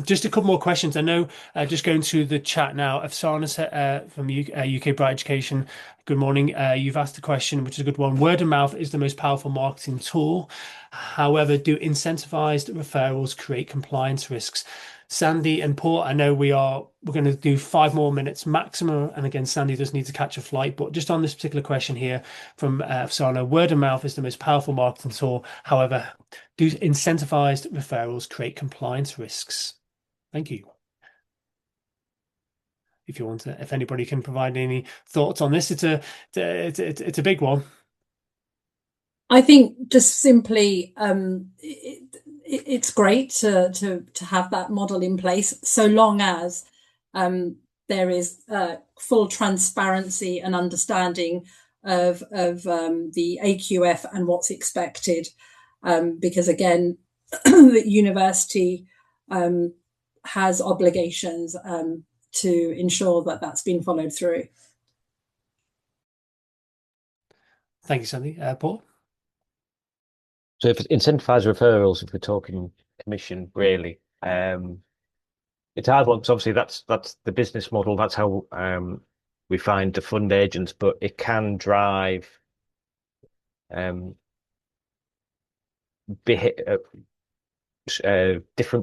Just a couple more questions. I know, just going to the chat now, Afsana from UK Bright Education. Good morning. You've asked a question, which is a good one. Word of mouth is the most powerful marketing tool. However, do incentivized referrals create compliance risks? Sandy and Paul, I know we're going to do 5 more minutes maximum. And again, Sandy does need to catch a flight, but just on this particular question here from Afsana, word of mouth is the most powerful marketing tool. However, do incentivized referrals create compliance risks? Thank you. If anybody can provide any thoughts on this, it's a big one. I think just simply it's great to have that model in place, so long as there is full transparency and understanding of the AQF and what's expected, because again, the university has obligations to ensure that that's been followed through. Thank you, Sandy. Paul? So if it's incentivized referrals, if we're talking commission, really, it's hard one because obviously that's the business model. That's how we find the fund agents, but it can drive different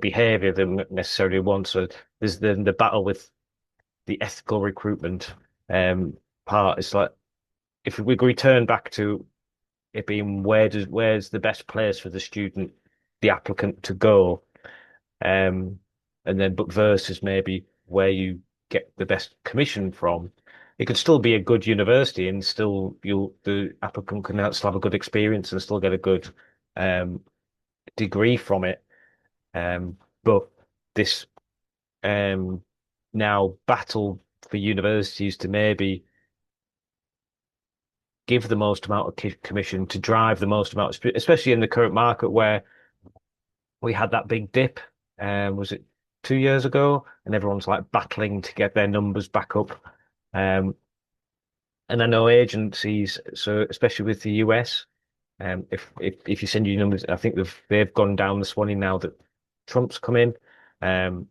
behavior than necessarily one. So there's the battle with the ethical recruitment part. It's like if we return back to it being where's the best place for the student, the applicant to go, and then but versus maybe where you get the best commission from. It could still be a good university and still the applicant can still have a good experience and still get a good degree from it. But this now battle for universities to maybe give the most amount of commission to drive the most amount, especially in the current market where we had that big dip. Was it 2 years ago? And everyone's like battling to get their numbers back up. And I know agencies, so especially with the US, if you send your numbers, I think they've gone down the Swanee now that Trump's come in. And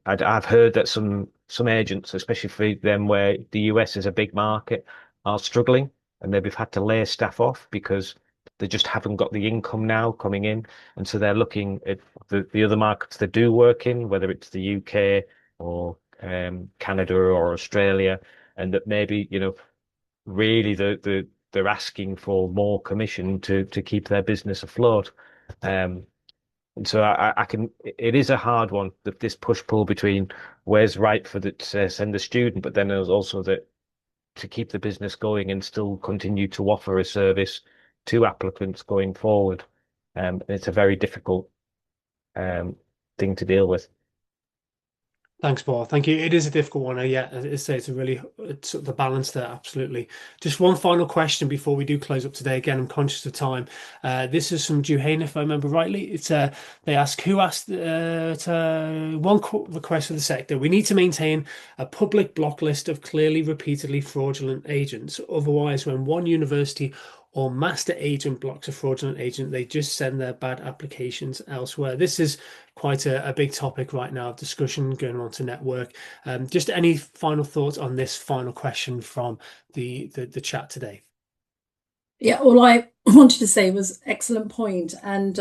I've heard that some agents, especially for them where the US is a big market, are struggling and they've had to lay staff off because they just haven't got the income now coming in. And so they're looking at the other markets they do work in, whether it's the UK or Canada or Australia, and that maybe, really they're asking for more commission to keep their business afloat. And so it is a hard one, this push-pull between where's right for to send the student, but then there's also that to keep the business going and still continue to offer a service to applicants going forward. It's a very difficult thing to deal with. Thanks, Paul. Thank you. It is a difficult one. Yeah, as I say, it's sort of the balance there. Absolutely. Just one final question before we do close up today. Again, I'm conscious of time. This is from Juhane, if I remember rightly. It's they ask who asked one request for the sector. We need to maintain a public block list of clearly, repeatedly fraudulent agents. Otherwise, when one university or master agent blocks a fraudulent agent, they just send their bad applications elsewhere. This is quite a big topic right now of discussion going on to network. Just any final thoughts on this final question from the chat today? Yeah, all I wanted to say was excellent point. And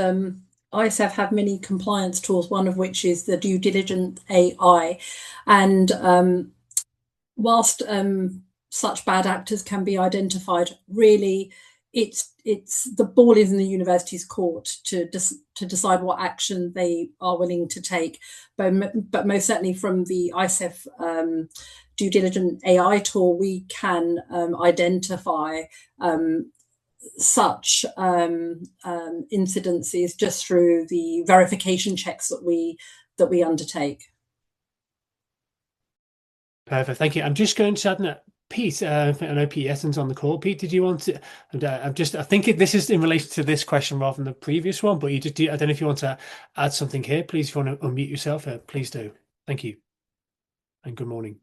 ICEF have many compliance tools, one of which is the due diligence AI. And whilst such bad actors can be identified, really it's the ball is in the university's court to decide what action they are willing to take. But most certainly from the ICEF due diligent AI tool, we can identify such incidences just through the verification checks that we undertake. Perfect, thank you. I'm just going to add Pete, I know Pete Essens on the call. Pete, did you want to? I think this is in relation to this question rather than the previous one, but I don't know if you want to add something here. Please, if you want to unmute yourself, please do. Thank you. And good morning.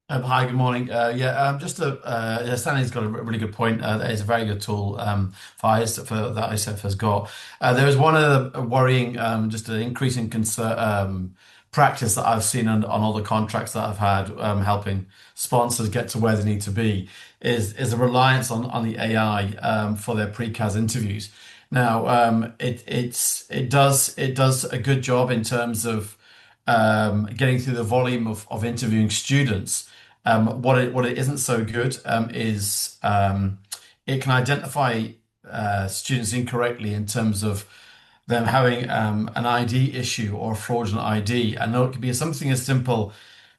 Hi, good morning. Stanley's got a really good point. It's a very good tool for that ICEF has got. There is one other worrying, just an increasing concern, practice that I've seen on all the contracts that I've had, helping sponsors get to where they need to be, is a reliance on the AI for their pre-CAS interviews. Now, it does a good job in terms of getting through the volume of interviewing students. What it isn't so good is it can identify students incorrectly in terms of them having an ID issue or a fraudulent ID. And it could be something as simple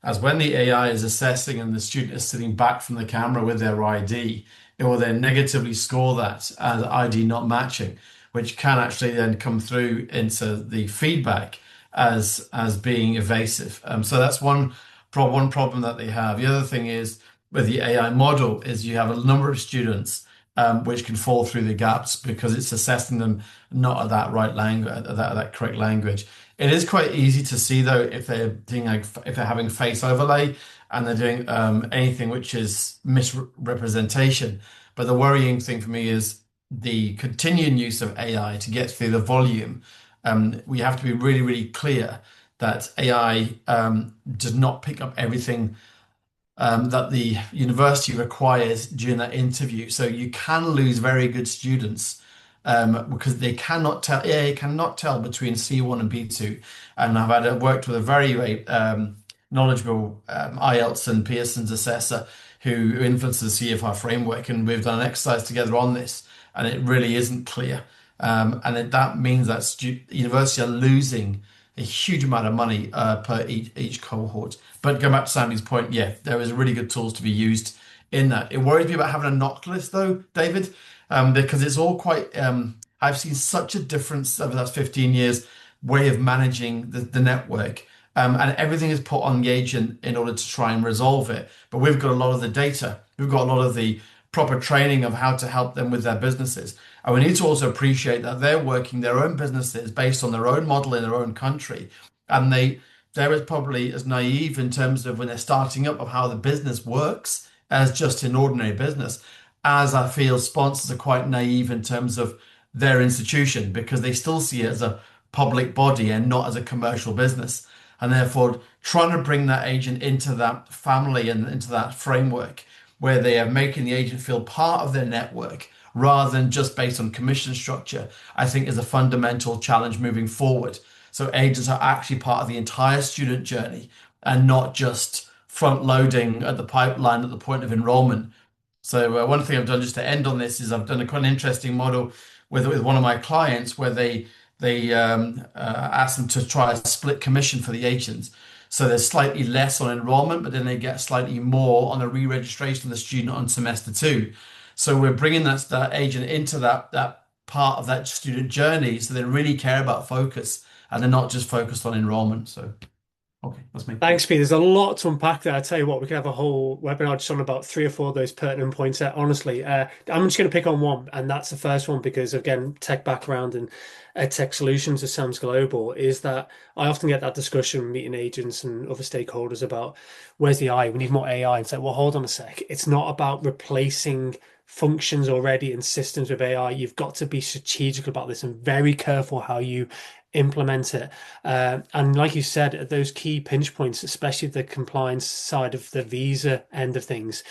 as when the AI is assessing and the student is sitting back from the camera with their ID, it will then negatively score that as ID not matching, which can actually then come through into the feedback as being evasive. So that's one problem that they have. The other thing is with the AI model is you have a number of students which can fall through the gaps because it's assessing them not at that right language, that correct language. It is quite easy to see though if they're having face overlay and they're doing anything which is misrepresentation. But the worrying thing for me is the continuing use of AI to get through the volume. We have to be really, really clear that AI does not pick up everything that the university requires during that interview. So you can lose very good students because AI cannot tell between C1 and B2. And I've worked with a very, very knowledgeable IELTS and Pearson's assessor who influences the CFR framework, and we've done an exercise together on this, and it really isn't clear. That means that universities are losing a huge amount of money per each cohort. But going back to Sandy's point, yeah, there is really good tools to be used in that. It worries me about having a knocked list though, David, because it's all quite, I've seen such a difference over the last 15 years way of managing the network. And everything is put on the agent in order to try and resolve it. But we've got a lot of the data. We've got a lot of the proper training of how to help them with their businesses. And we need to also appreciate that they're working their own businesses based on their own model in their own country. And they're probably as naive in terms of when they're starting up of how the business works as just an ordinary business, as I feel sponsors are quite naive in terms of their institution because they still see it as a public body and not as a commercial business. And therefore trying to bring that agent into that family and into that framework where they are making the agent feel part of their network rather than just based on commission structure, I think is a fundamental challenge moving forward. So agents are actually part of the entire student journey and not just front loading at the pipeline at the point of enrollment. So one thing I've done just to end on this is I've done a quite an interesting model with one of my clients where they asked them to try a split commission for the agents. So there's slightly less on enrollment, but then they get slightly more on the re-registration of the student on semester 2. So we're bringing that agent into that part of that student journey, so they really care about focus and they're not just focused on enrollment. So, okay, that's me. Thanks, Pete. There's a lot to unpack there. I tell you what, we could have a whole webinar just on about 3 or 4 of those pertinent points there. Honestly, I'm just going to pick on one, and that's the first one because, again, tech background and tech solutions at SAMS Global is that I often get that discussion meeting agents and other stakeholders about where's the AI? We need more AI. And say, well, hold on a sec. It's not about replacing functions already in systems with AI. You've got to be strategic about this and very careful how you implement it. And like you said, at those key pinch points, especially the compliance side of the visa end of things,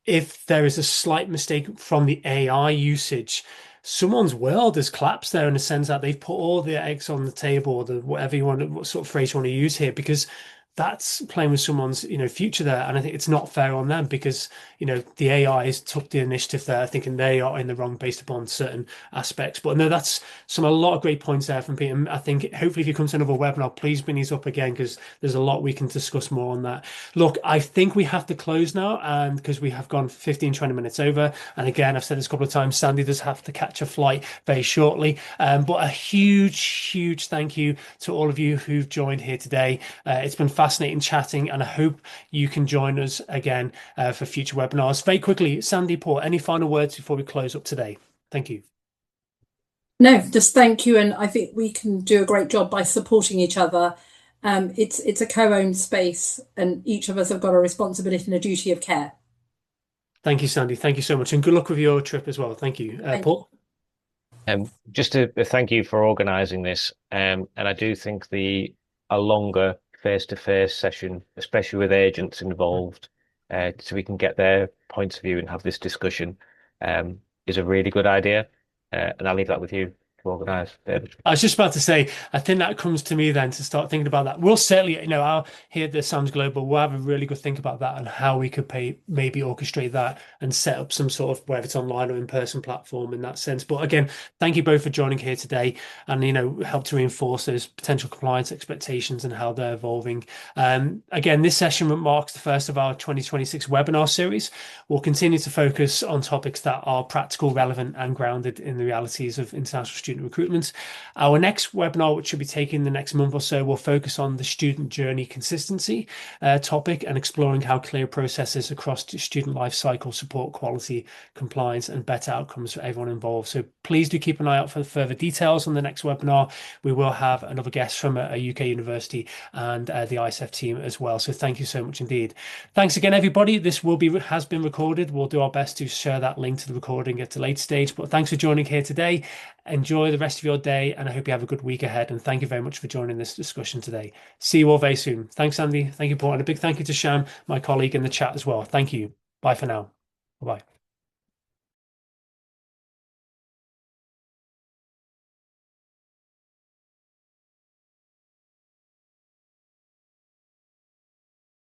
if there is a slight mistake from the AI usage, someone's world has collapsed there in the sense that they've put all their eggs on the table, or whatever you want, what sort of phrase you want to use here, because that's playing with someone's, future there. And I think it's not fair on them because, the AI has took the initiative there, thinking they are in the wrong based upon certain aspects. But no, that's a lot of great points there from Peter. I think hopefully if you come to another webinar, please bring these up again because there's a lot we can discuss more on that. Look, I think we have to close now, and because we have gone 15, 20 minutes over. And again, I've said this a couple of times, Sandy does have to catch a flight very shortly. But a huge thank you to all of you who've joined here today. It's been fascinating chatting, and I hope you can join us again for future webinars. Very quickly, Sandy, Paul, any final words before we close up today? Thank you. No, just thank you. And I think we can do a great job by supporting each other. It's a co-owned space, and each of us have got a responsibility and a duty of care. Thank you, Sandy. Thank you so much. And good luck with your trip as well. Thank you. Paul? Just a thank you for organising this. And I do think a longer face-to-face session, especially with agents involved, so we can get their points of view and have this discussion, is a really good idea. And I'll leave that with you to organise, David. I was just about to say, I think that comes to me then to start thinking about that. We'll certainly, I'll here at the SAMS Global, we'll have a really good think about that and how we could maybe orchestrate that and set up some sort of, whether it's online or in-person platform in that sense. But again, thank you both for joining here today and, help to reinforce those potential compliance expectations and how they're evolving. Again, this session marks the first of our 2026 webinar series. We'll continue to focus on topics that are practical, relevant, and grounded in the realities of international student recruitment. Our next webinar, which should be taking the next month or so, will focus on the student journey consistency topic and exploring how clear processes across student life cycle support quality, compliance, and better outcomes for everyone involved. So please do keep an eye out for further details on the next webinar. We will have another guest from a UK university and the ICEF team as well. So thank you so much indeed. Thanks again, everybody. This has been recorded. We'll do our best to share that link to the recording at a later stage. But thanks for joining here today. Enjoy the rest of your day, and I hope you have a good week ahead. And thank you very much for joining this discussion today. See you all very soon. Thanks, Andy. Thank you, Paul. And a big thank you to Sham, my colleague in the chat as well. Thank you. Bye for now. Bye-bye.